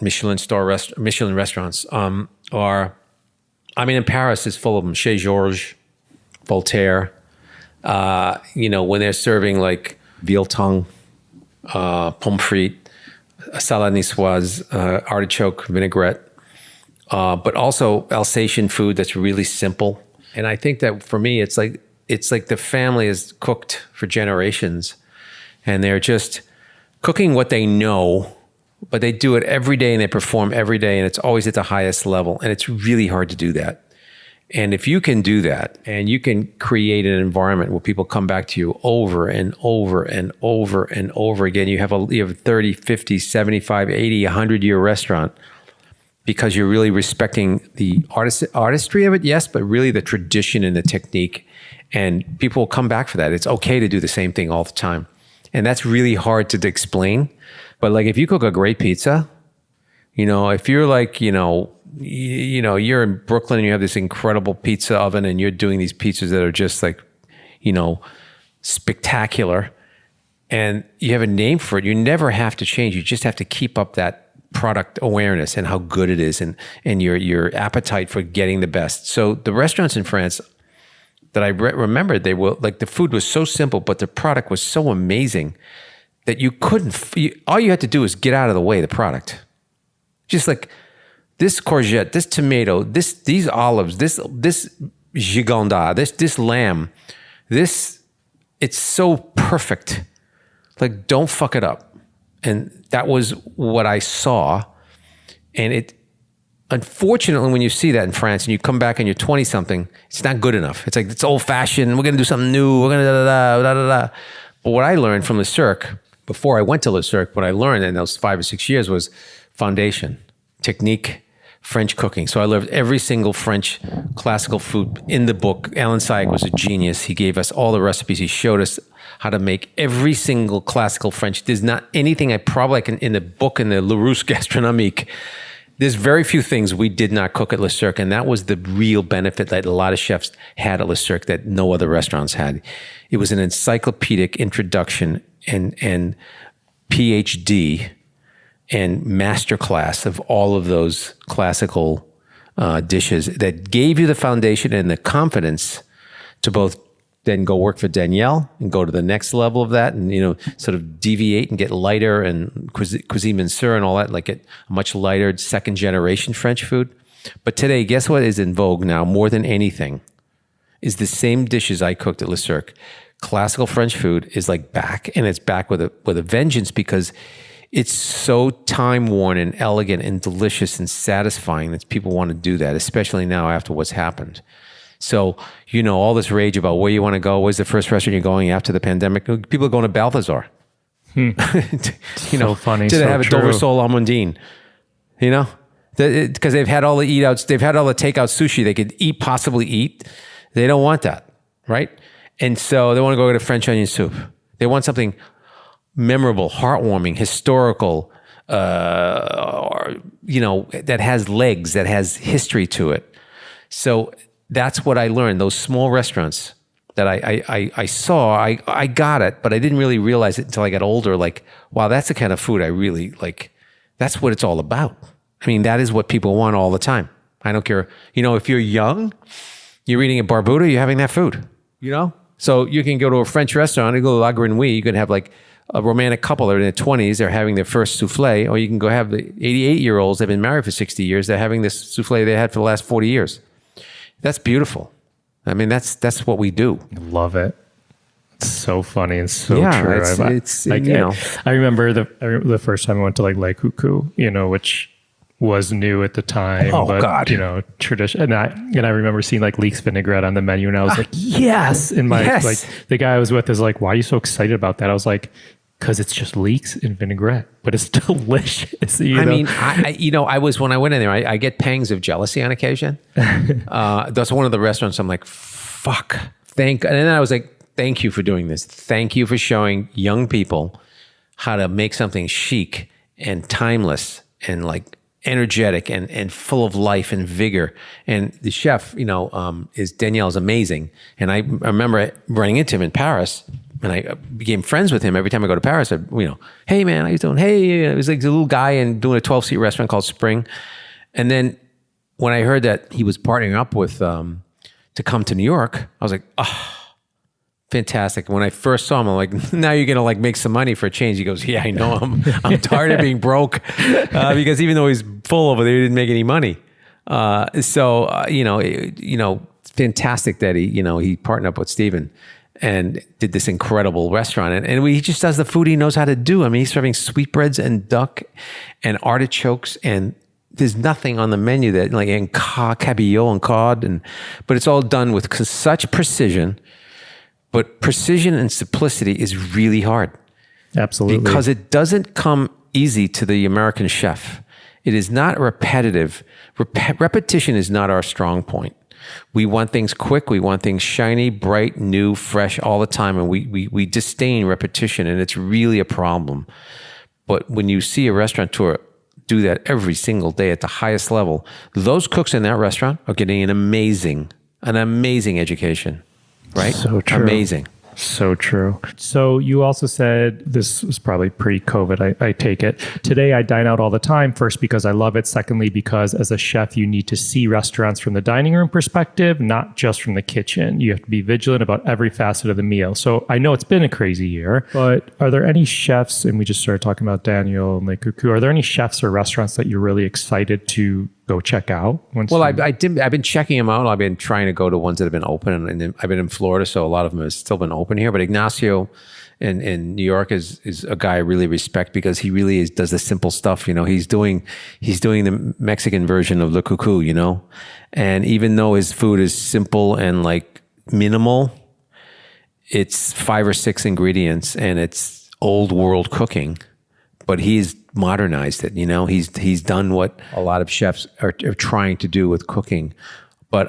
Michelin restaurants are, in Paris is full of them. Chez Georges, Voltaire. When they're serving like veal tongue, pomme frite, salad niçoise, artichoke vinaigrette, but also Alsatian food that's really simple. And I think that for me, it's like the family is cooked for generations, and they're just cooking what they know, but they do it every day and they perform every day, and it's always at the highest level. And it's really hard to do that. And if you can do that and you can create an environment where people come back to you over and over and over and over again, you have a 30, 50, 75, 80, 100-year restaurant because you're really respecting the artistry of it, yes, but really the tradition and the technique. And people will come back for that. It's okay to do the same thing all the time. And that's really hard to explain. But like if you cook a great pizza, if you're like, you're in Brooklyn and you have this incredible pizza oven and you're doing these pizzas that are just like, spectacular, and you have a name for it, you never have to change. You just have to keep up that product awareness and how good it is and your appetite for getting the best. So the restaurants in France that I remembered, they were like, the food was so simple, but the product was so amazing that you couldn't, all you had to do is get out of the way, the product. Just like this courgette, this tomato, these olives, this giganda, this lamb, it's so perfect. Like, don't fuck it up. And that was what I saw. And unfortunately, when you see that in France and you come back and you're 20 something, it's not good enough. It's like, it's old fashioned. We're going to do something new. We're going to da. But what I learned from Le Cirque, before I went to Le Cirque, what I learned in those 5 or 6 years was foundation, technique, French cooking. So I learned every single French classical food in the book. Alan Syek was a genius. He gave us all the recipes. He showed us how to make every single classical French. There's not anything I can, in the book, in the Larousse Gastronomique, there's very few things we did not cook at Le Cirque. And that was the real benefit that a lot of chefs had at Le Cirque that no other restaurants had. It was an encyclopedic introduction and PhD and masterclass of all of those classical dishes that gave you the foundation and the confidence to both then go work for Danielle and go to the next level of that and, sort of deviate and get lighter and cuisine minceur and all that, like get a much lighter second generation French food. But today, guess what is in vogue now more than anything is the same dishes I cooked at Le Cirque. Classical French food is like back, and it's back with a vengeance because it's so time-worn and elegant and delicious and satisfying that people want to do that, especially now after what's happened. So, all this rage about where you want to go, where's the first restaurant you're going after the pandemic? People are going to Balthazar. So funny. Do they have true. a Dover Sole Almondine? Because they've had all the eat-outs, they've had all the takeout sushi they could possibly eat. They don't want that, right? And so they want to go get a French onion soup. They want something memorable, heartwarming, historical, that has legs, that has history to it. So that's what I learned. Those small restaurants that I saw, I got it, but I didn't really realize it until I got older. Like, wow, that's the kind of food I really like. That's what it's all about. I mean, that is what people want all the time. I don't care. If you're young, you're eating at Barbuda, you're having that food, So you can go to a French restaurant and go to La Grenouille. You can have like a romantic couple that are in their 20s, they're having their first souffle, or you can go have the 88-year-olds, they've been married for 60 years, they're having this souffle they had for the last 40 years. That's beautiful. I mean, that's what we do. Love it. It's so funny and so true. I remember the first time I went to like Le Coucou, which was new at the time. Oh, but, God. Tradition. And I remember seeing like leeks vinaigrette on the menu, and I was like, yes. And like the guy I was with is like, why are you so excited about that? I was like, because it's just leeks and vinaigrette, but it's delicious. Mean, I was, when I went in there, I get pangs of jealousy on occasion. That's one of the restaurants. I'm like, fuck. And then I was like, thank you for doing this. Thank you for showing young people how to make something chic and timeless and like energetic and full of life and vigor. And the chef, Danielle is amazing. And I remember running into him in Paris. And I became friends with him every time I go to Paris. Hey man, how you doing? Hey, it was like a little guy and doing a 12-seat restaurant called Spring. And then when I heard that he was partnering up with to come to New York, I was like, oh, fantastic. When I first saw him, I'm like, now you're gonna like make some money for a change. He goes, yeah, I know. I'm tired of being broke because even though he's full over there, he didn't make any money. Fantastic that he partnered up with Steven and did this incredible restaurant. And he just does the food he knows how to do. I mean, he's serving sweetbreads and duck and artichokes, and there's nothing on the menu that like and cabillaud and cod, but it's all done with such precision. But precision and simplicity is really hard. Absolutely. Because it doesn't come easy to the American chef. It is not repetitive. Repetition is not our strong point. We want things quick. We want things shiny, bright, new, fresh all the time. And we disdain repetition, and it's really a problem. But when you see a restaurateur do that every single day at the highest level, those cooks in that restaurant are getting an amazing education, right? So true. Amazing. So true. So you also said, this was probably pre-COVID, I take it. Today I dine out all the time. First, because I love it. Secondly, because as a chef, you need to see restaurants from the dining room perspective, not just from the kitchen. You have to be vigilant about every facet of the meal. So I know it's been a crazy year, but are there any chefs, and we just started talking about Daniel and Le Coucou, are there any chefs or restaurants that you're really excited to go check out? I've been checking them out. I've been trying to go to ones that have been open, and I've been in Florida, so a lot of them have still been open here. But Ignacio in New York is a guy I really respect because he really does the simple stuff. He's doing the Mexican version of Le Coucou, and even though his food is simple and like minimal, it's 5 or 6 ingredients and it's old world cooking. But he's modernized it, he's done what a lot of chefs are trying to do with cooking. But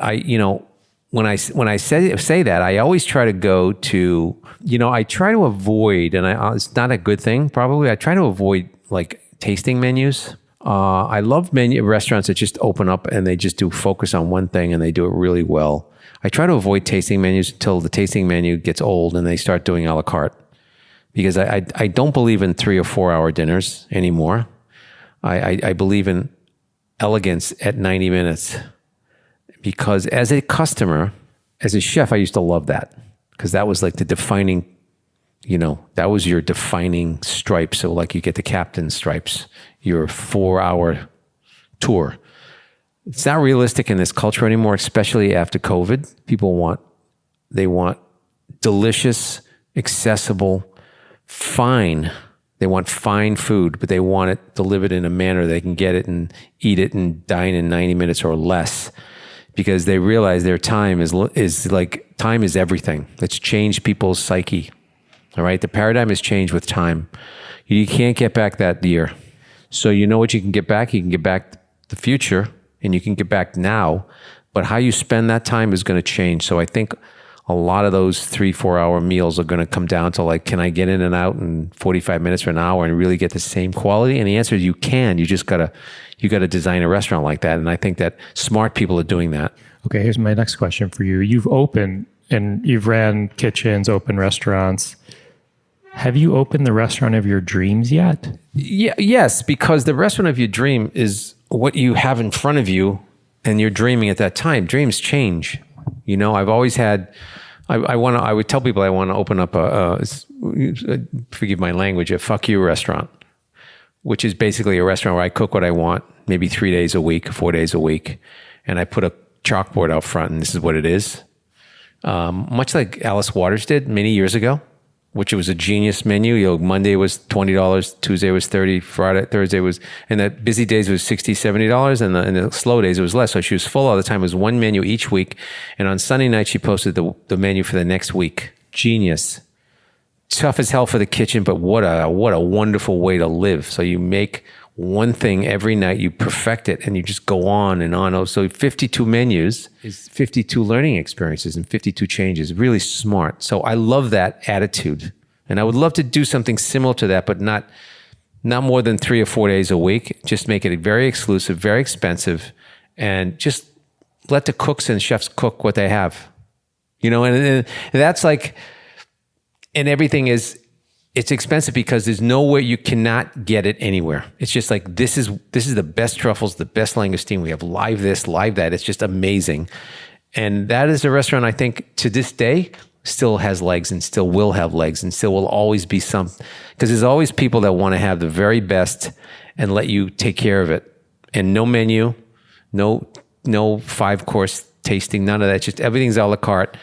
when I say that, I always try to go to, I try to avoid, and it's not a good thing probably. I try to avoid like tasting menus. I love restaurants that just open up and they just do focus on one thing and they do it really well. I try to avoid tasting menus until the tasting menu gets old and they start doing a la carte. Because I don't believe in 3 or 4 hour dinners anymore. I believe in elegance at 90 minutes. Because as a customer, as a chef, I used to love that. Because that was like the defining, that was your defining stripe. So like you get the captain's stripes, your 4-hour tour. It's not realistic in this culture anymore, especially after COVID. People want delicious, accessible, fine. They want fine food, but they want it delivered in a manner they can get it and eat it and dine in 90 minutes or less, because they realize their time is everything. It's changed people's psyche. All right. The paradigm has changed with time. You can't get back that year. So you know what you can get back? You can get back the future and you can get back now, but how you spend that time is going to change. So I think a lot of those 3-4 hour meals are going to come down to like, can I get in and out in 45 minutes or an hour and really get the same quality? And the answer is you can. You just gotta design a restaurant like that. And I think that smart people are doing that. Okay, here's my next question for you. You've opened and you've ran kitchens, open restaurants. Have you opened the restaurant of your dreams yet? Yes, because the restaurant of your dream is what you have in front of you and you're dreaming at that time. Dreams change. I've always had, I would tell people I want to open up forgive my language, a fuck you restaurant, which is basically a restaurant where I cook what I want, maybe 3 days a week, 4 days a week. And I put a chalkboard out front and this is what it is. Much like Alice Waters did many years ago, which was a genius menu. Monday was $20, Tuesday was $30, Thursday was, and the busy days was $60, $70, and the slow days it was less. So she was full all the time. It was one menu each week. And on Sunday night, she posted the menu for the next week. Genius. Tough as hell for the kitchen, but what a wonderful way to live. So you make one thing every night, you perfect it, and you just go on and on. So 52 menus is 52 learning experiences and 52 changes. Really smart. So I love that attitude. And I would love to do something similar to that, but not more than 3 or 4 days a week. Just make it very exclusive, very expensive, and just let the cooks and chefs cook what they have. And that's like, and everything is, it's expensive because there's nowhere, you cannot get it anywhere. It's just like, this is the best truffles, the best langoustine. We have live this, live that. It's just amazing. And that is a restaurant, I think, to this day, still has legs and still will have legs and still will always be some, because there's always people that want to have the very best and let you take care of it. And no menu, no 5-course tasting, none of that. Just everything's a la carte,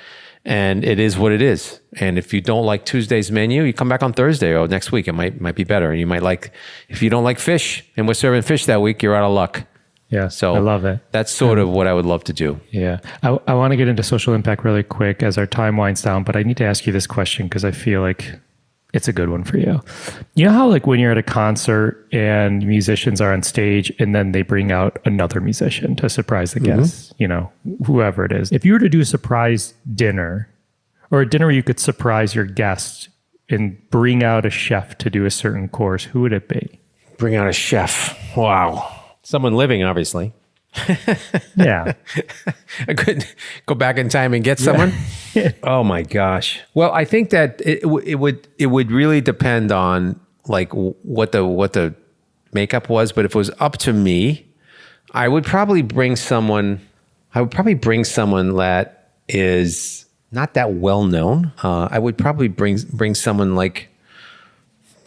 and it is what it is. And if you don't like Tuesday's menu, you come back on Thursday or next week. It might be better. And you might like, if you don't like fish and we're serving fish that week, you're out of luck. Yeah, so I love it. That's sort of what I would love to do. Yeah. I want to get into social impact really quick as our time winds down, but I need to ask you this question because I feel like it's a good one for you. You know how like when you're at a concert and musicians are on stage and then they bring out another musician to surprise the guests, you know, whoever it is. If you were to do a surprise dinner or a dinner where you could surprise your guests and bring out a chef to do a certain course, who would it be? Bring out a chef. Wow. Someone living, obviously. Yeah. I could go back in time and get someone. Yeah. Oh my gosh. Well, I think that it would really depend on like what the makeup was. But if it was up to me, I would probably bring someone that is not that well known. I would probably bring someone like,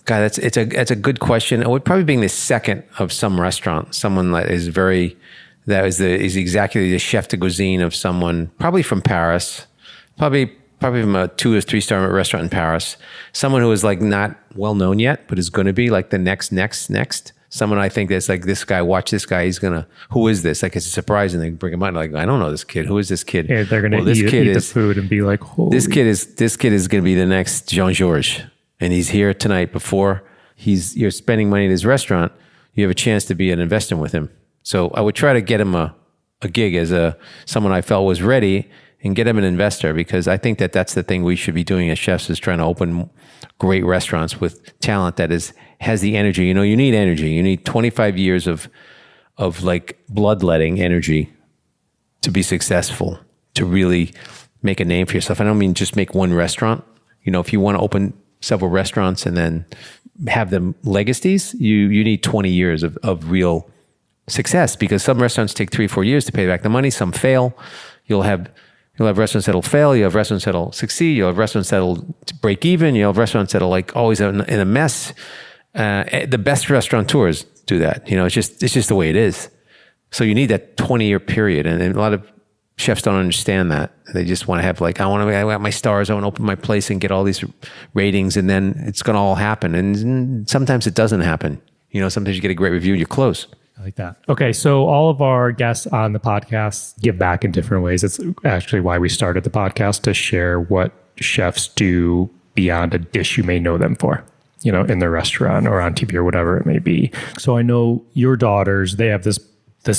God, it's a good question. I would probably bring the second of some restaurant, someone that is is exactly the chef de cuisine of someone, probably from Paris, probably from a 2 or 3 star restaurant in Paris. Someone who is like not well known yet, but is going to be like the next. Someone I think that's like, this guy, watch this guy. Who is this? Like it's a surprise, and they bring him out. Like, I don't know this kid. Who is this kid? Yeah, they're going to eat the food and be like, holy. This kid is going to be the next Jean-Georges. And he's here tonight before you're spending money at his restaurant. You have a chance to be an investor with him. So I would try to get him a gig as someone I felt was ready and get him an investor, because I think that's the thing we should be doing as chefs, is trying to open great restaurants with talent that has the energy. You know, you need energy. You need 25 years of like bloodletting energy to be successful, to really make a name for yourself. I don't mean just make one restaurant. You know, if you want to open several restaurants and then have them legacies, you need 20 years of real success, because some restaurants take 3 or 4 years to pay back the money. Some fail. You'll have restaurants that'll fail. You have restaurants that'll succeed. You'll have restaurants that'll break even. You have restaurants that'll like always in a mess. The best restaurateurs do that. You know, it's just the way it is. So you need that 20-year period, and a lot of chefs don't understand that. They just want to have like, I want my stars. I want to open my place and get all these ratings, and then it's going to all happen. And sometimes it doesn't happen. You know, sometimes you get a great review and you close. I like that. Okay, so all of our guests on the podcast give back in different ways. It's actually why we started the podcast, to share what chefs do beyond a dish you may know them for, you know, in their restaurant or on TV or whatever it may be. So I know your daughters, they have this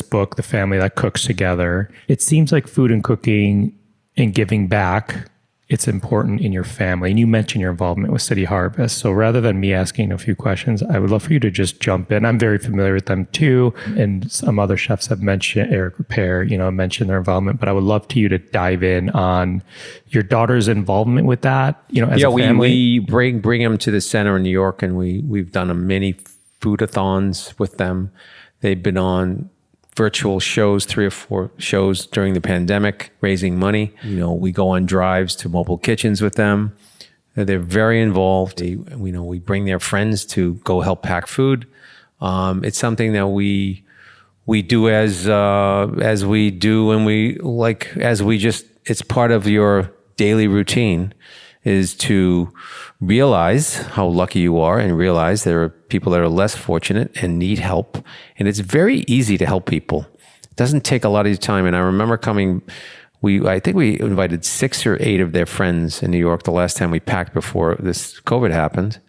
book, The Family That Cooks Together. It seems like food and cooking and giving back, it's important in your family. And you mentioned your involvement with City Harvest. So rather than me asking a few questions, I would love for you to just jump in. I'm very familiar with them too. And some other chefs have mentioned, Eric Repair, mentioned their involvement, but I would love to you to dive in on your daughter's involvement with that, as a family. We bring them to the center in New York, and we've done many food-a-thons with them. They've been on virtual shows, 3 or 4 shows during the pandemic, raising money. We go on drives to mobile kitchens with them. They're very involved. We bring their friends to go help pack food. It's something that we do as we do, and it's part of your daily routine, is to realize how lucky you are and realize there are people that are less fortunate and need help. And it's very easy to help people. It doesn't take a lot of your time. And I remember I think we invited 6 or 8 of their friends in New York the last time we packed before this COVID happened.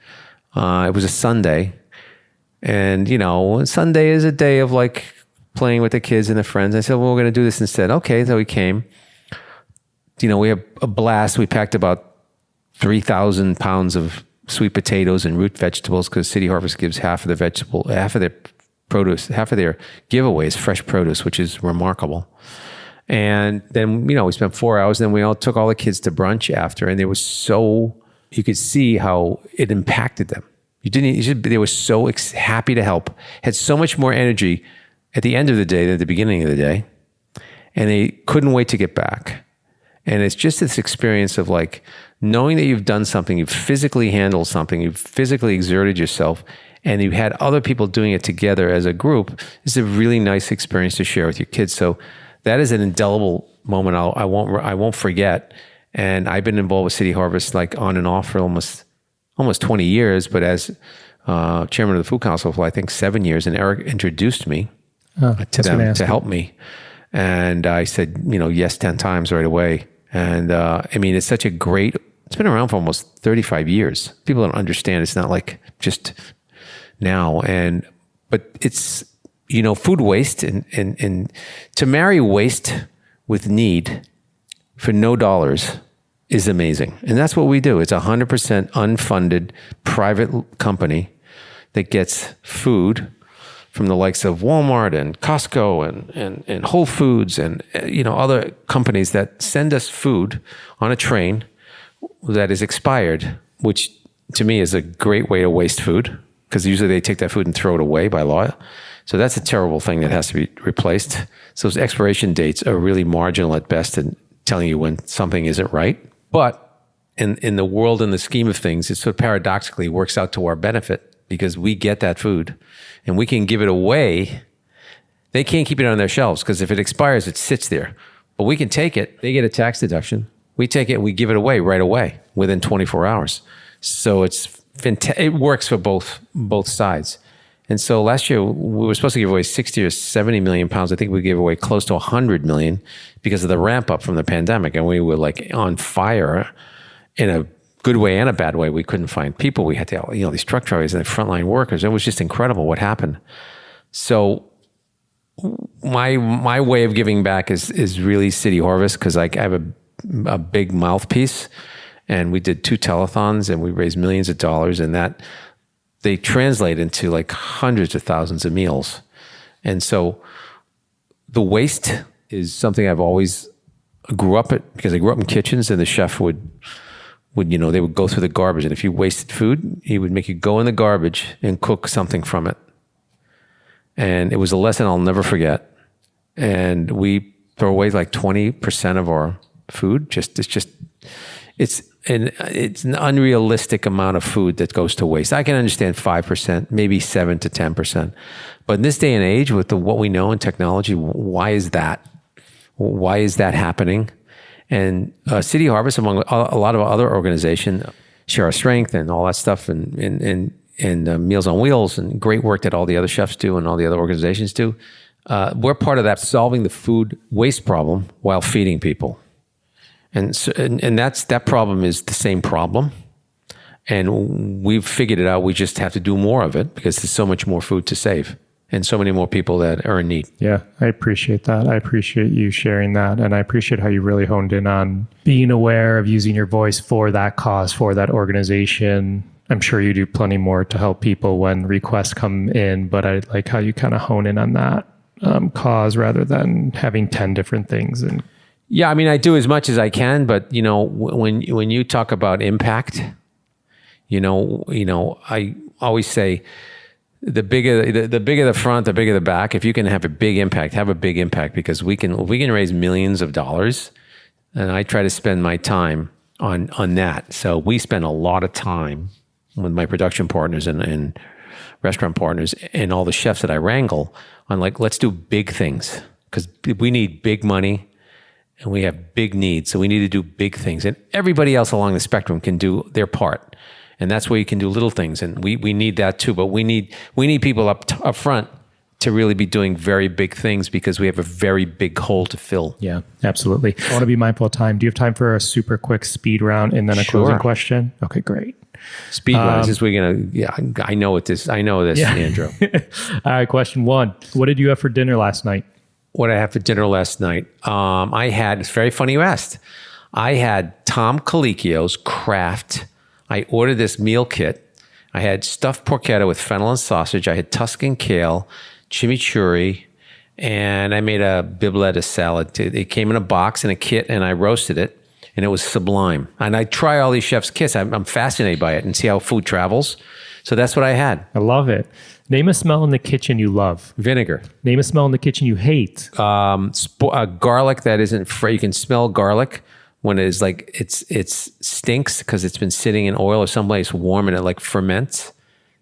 It was a Sunday. And, Sunday is a day of playing with the kids and the friends. I said, well, we're going to do this instead. Okay, so we came. We had a blast. We packed about 3,000 pounds of sweet potatoes and root vegetables, because City Harvest gives half of their produce, half of their giveaways, fresh produce, which is remarkable. And then, we spent 4 hours, and then we all took all the kids to brunch after, and you could see how it impacted them. They were so happy to help, had so much more energy at the end of the day than at the beginning of the day, and they couldn't wait to get back. And it's just this experience of like knowing that you've done something, you've physically handled something, you've physically exerted yourself, and you've had other people doing it together as a group. Is a really nice experience to share with your kids. So that is an indelible moment I won't forget. And I've been involved with City Harvest like on and off for almost 20 years, but as chairman of the Food Council for I think 7 years, and Eric introduced me to them to help me. And I said, yes 10 times right away. And it's such a great, it's been around for almost 35 years. People don't understand. It's not like just now. But it's, food waste and to marry waste with need for no dollars is amazing. And that's what we do. It's 100% unfunded private company that gets food from the likes of Walmart and Costco and Whole Foods and other companies that send us food on a train that is expired, which to me is a great way to waste food because usually they take that food and throw it away by law. So that's a terrible thing that has to be replaced. So those expiration dates are really marginal at best in telling you when something isn't right. But in the world, in the scheme of things, it sort of paradoxically works out to our benefit because we get that food and we can give it away. They can't keep it on their shelves because if it expires, it sits there. But we can take it. They get a tax deduction. We take it and we give it away right away within 24 hours. So it works for both sides. And so last year we were supposed to give away 60 or 70 million pounds. I think we gave away close to 100 million because of the ramp up from the pandemic. And we were like on fire in a good way and a bad way. We couldn't find people. We had to, these truck drivers and the frontline workers. It was just incredible what happened. So my way of giving back is really City Harvest because I have a big mouthpiece, and we did 2 telethons and we raised millions of dollars, and that they translate into like hundreds of thousands of meals. And so the waste is something I've always grew up at because I grew up in kitchens, and the chef would they would go through the garbage, and if you wasted food, he would make you go in the garbage and cook something from it. And it was a lesson I'll never forget. And we throw away like 20% of our food. It's an unrealistic amount of food that goes to waste. I can understand 5%, maybe 7 to 10%. But in this day and age, with what we know in technology, why is that? Why is that happening? And City Harvest, among a lot of other organizations, Share Our Strength and all that stuff, and Meals on Wheels, and great work that all the other chefs do and all the other organizations do. We're part of that, solving the food waste problem while feeding people. And that problem is the same problem. And we've figured it out. We just have to do more of it because there's so much more food to save and so many more people that are in need. Yeah, I appreciate that. I appreciate you sharing that. And I appreciate how you really honed in on being aware of using your voice for that cause, for that organization. I'm sure you do plenty more to help people when requests come in, but I like how you kind of hone in on that cause rather than having 10 different things. And yeah, I mean, I do as much as I can, but when you talk about impact, I always say the bigger the front, the bigger the back. If you can have a big impact, because we can raise millions of dollars, and I try to spend my time on that. So we spend a lot of time with my production partners and restaurant partners and all the chefs that I wrangle on, like, let's do big things because we need big money and we have big needs. So we need to do big things, and everybody else along the spectrum can do their part. And that's where you can do little things. And we need that too, but we need people up front to really be doing very big things because we have a very big hole to fill. Yeah, absolutely. I want to be mindful of time. Do you have time for a super quick speed round and then a closing question? Okay, great. Speed round. Is we're gonna? Yeah, I know this, yeah. Andrew. All right, question 1. What did you have for dinner last night? What I had for dinner last night? It's very funny you asked. I had Tom Colicchio's Craft. I ordered this meal kit. I had stuffed porchetta with fennel and sausage. I had Tuscan kale, chimichurri, and I made a bibletta salad. It came in a box in a kit, and I roasted it, and it was sublime. And I try all these chefs' kits. I'm fascinated by it and see how food travels. So that's what I had. I love it. Name a smell in the kitchen you love. Vinegar. Name a smell in the kitchen you hate. Garlic that isn't fresh. You can smell garlic when it is like it's stinks because it's been sitting in oil or someplace warm and it like ferments.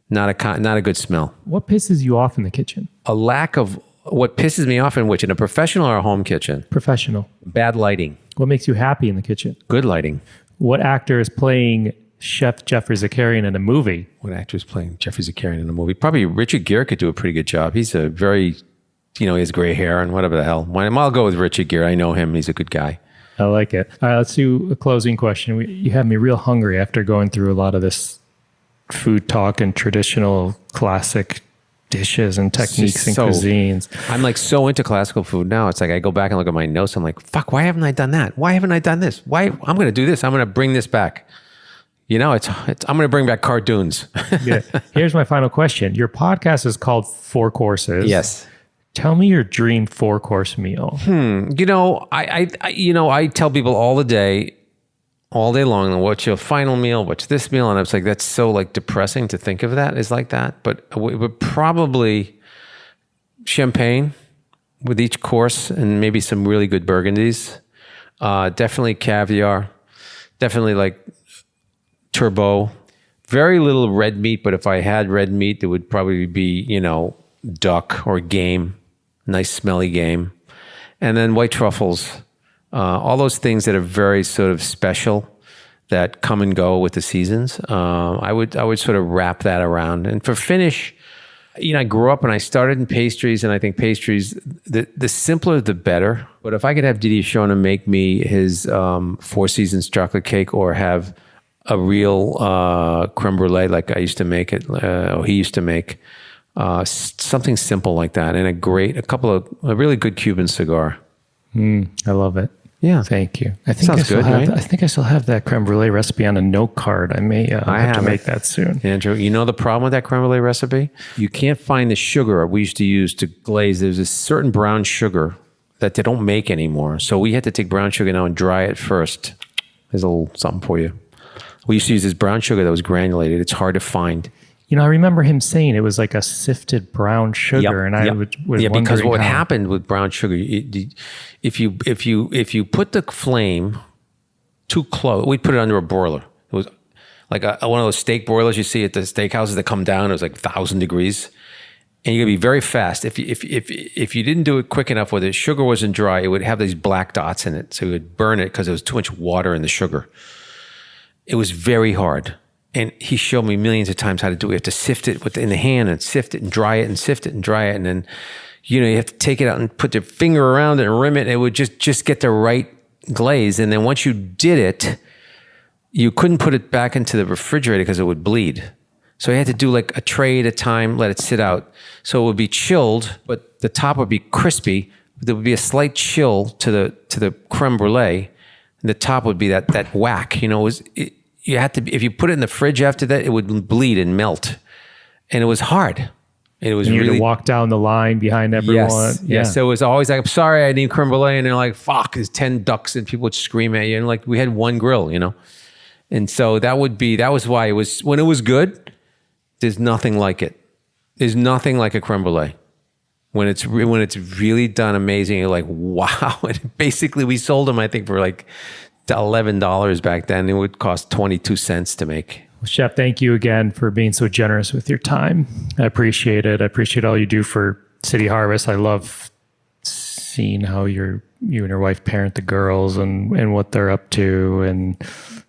Not a good smell. What pisses you off in the kitchen? A lack of what pisses me off in which, in a professional or a home kitchen? Professional. Bad lighting. What makes you happy in the kitchen? Good lighting. What actor is playing Chef Geoffrey Zakarian in a movie? What actor is playing Geoffrey Zakarian in a movie? Probably Richard Gere could do a pretty good job. He's a very, he has gray hair and whatever the hell. I'll go with Richard Gere. I know him. He's a good guy. I like it. All right, let's do a closing question. You have me real hungry after going through a lot of this food talk and traditional classic dishes and techniques and cuisines. I'm like so into classical food now. It's like I go back and look at my notes. I'm like, fuck, why haven't I done that? Why haven't I done this? Why? I'm going to do this. I'm going to bring this back. I'm going to bring back cartoons. Yeah. Here's my final question. Your podcast is called Four Courses. Yes. Tell me your dream 4-course meal. I tell people all day long, what's your final meal? What's this meal? And I was like, that's so like depressing to think of that is like that. But it would probably champagne with each course and maybe some really good burgundies. Definitely caviar. Definitely like turbot. Very little red meat, but if I had red meat, it would probably be, duck or game. Nice smelly game. And then white truffles. All those things that are very sort of special that come and go with the seasons. I would sort of wrap that around. And for finish, I grew up and I started in pastries, and I think pastries, the simpler the better. But if I could have Didier Shona make me his Four Seasons chocolate cake, or have a real creme brulee like I used to make it, or he used to make, something simple like that, and a really good Cuban cigar. I love it. Yeah. Thank you. I think Sounds good, right? I think I still have that creme brulee recipe on a note card. I may have to make that soon. Andrew, the problem with that creme brulee recipe? You can't find the sugar we used to use to glaze. There's a certain brown sugar that they don't make anymore. So we had to take brown sugar now and dry it first. There's a little something for you. We used to use this brown sugar that was granulated. It's hard to find. I remember him saying it was like a sifted brown sugar, and I was because what happened with brown sugar, if you put the flame too close, we'd put it under a broiler. It was like one of those steak broilers you see at the steakhouses that come down. It was like 1,000 degrees, and you gotta be very fast. If you didn't do it quick enough, where the sugar wasn't dry, it would have these black dots in it, so it would burn it because there was too much water in the sugar. It was very hard. And he showed me millions of times how to do it. You have to sift it in the hand and sift it and dry it and sift it and dry it. And then, you have to take it out and put your finger around it and rim it. And it would just get the right glaze. And then once you did it, you couldn't put it back into the refrigerator because it would bleed. So you had to do like a tray at a time, let it sit out. So it would be chilled, but the top would be crispy. There would be a slight chill to the creme brulee. And the top would be that whack, you had to, if you put it in the fridge after that, it would bleed and melt. And it was hard. It was you really had to walk down the line behind everyone. Yes. Yeah. So it was always like, I'm sorry, I need creme brulee. And they're like, fuck, there's 10 ducks, and people would scream at you. And like, we had one grill, And so that was why it was, when it was good, there's nothing like it. There's nothing like a creme brulee. When it's really done amazing, you're like, wow. And basically we sold them, I think, for like $11 back then. It would cost 22 cents to make. Well, Chef, thank you again for being so generous with your time. I appreciate it. I appreciate all you do for City Harvest. I love seeing how you and your wife parent the girls and what they're up to, and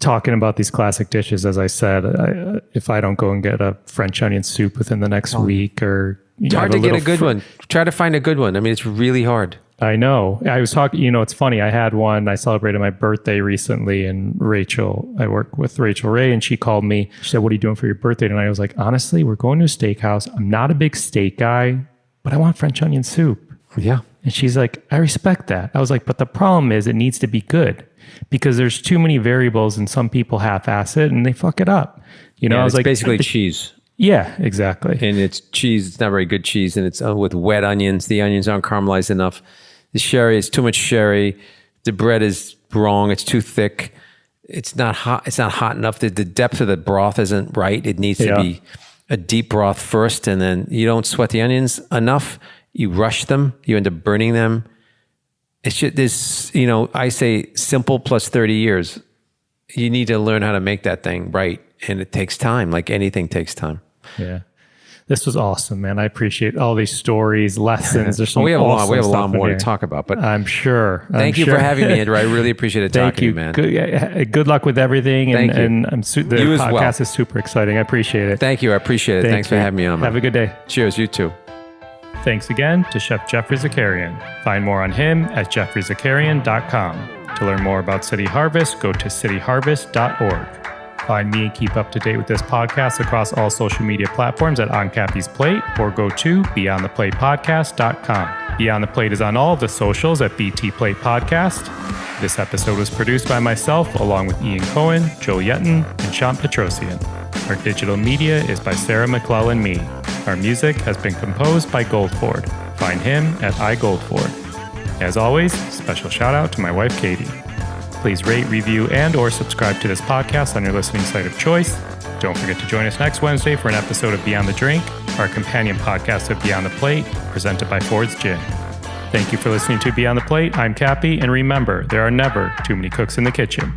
talking about these classic dishes. As I said, if I don't go and get a French onion soup within the next week, or it's hard to get a good one. Try to find a good one. I mean, it's really hard. I know. I was talking, it's funny. I had one, I celebrated my birthday recently, and I work with Rachel Ray, and she called me. She said, "What are you doing for your birthday?" And I was like, honestly, we're going to a steakhouse. I'm not a big steak guy, but I want French onion soup. Yeah. And she's like, I respect that. I was like, but the problem is it needs to be good, because there's too many variables, and some people half-ass it and they fuck it up. I was like, basically cheese. Yeah, exactly. And it's cheese. It's not very good cheese. And it's with wet onions. The onions aren't caramelized enough. The sherry is too much sherry. The bread is wrong. It's too thick. It's not hot. It's not hot enough. The depth of the broth isn't right. It needs to be a deep broth first. And then you don't sweat the onions enough. You rush them. You end up burning them. it should, this, you know, I say simple plus 30 years. You need to learn how to make that thing right. And it takes time, like anything takes time. Yeah. This was awesome, man. I appreciate all these stories, lessons. There's some we have a awesome lot more here to talk about, but I'm sure. Thank you for having me, Andrew. I really appreciate it talking to you, man. Good luck with everything. Thank you. And the You as podcast well. is super exciting. I appreciate it. Thank you. I appreciate it. Thanks for having me on. Have a good day. Cheers. You too. Thanks again to Chef Geoffrey Zakarian. Find more on him at geoffreyzakarian.com. To learn more about City Harvest, go to cityharvest.org. Find me and keep up to date with this podcast across all social media platforms at On Cappy's Plate, or go to beyondtheplatepodcast.com. Beyond the Plate is on all of the socials at BT Plate Podcast. This episode was produced by myself, along with Ian Cohen, Joel Yetton, and Sean Petrosian. Our digital media is by Sarah McClellan Me. Our music has been composed by Goldford. Find him at iGoldford. As always, special shout out to my wife, Katie. Please rate, review, and or subscribe to this podcast on your listening site of choice. Don't forget to join us next Wednesday for an episode of Beyond the Drink, our companion podcast of Beyond the Plate, presented by Ford's Gin. Thank you for listening to Beyond the Plate. I'm Cappy, and remember, there are never too many cooks in the kitchen.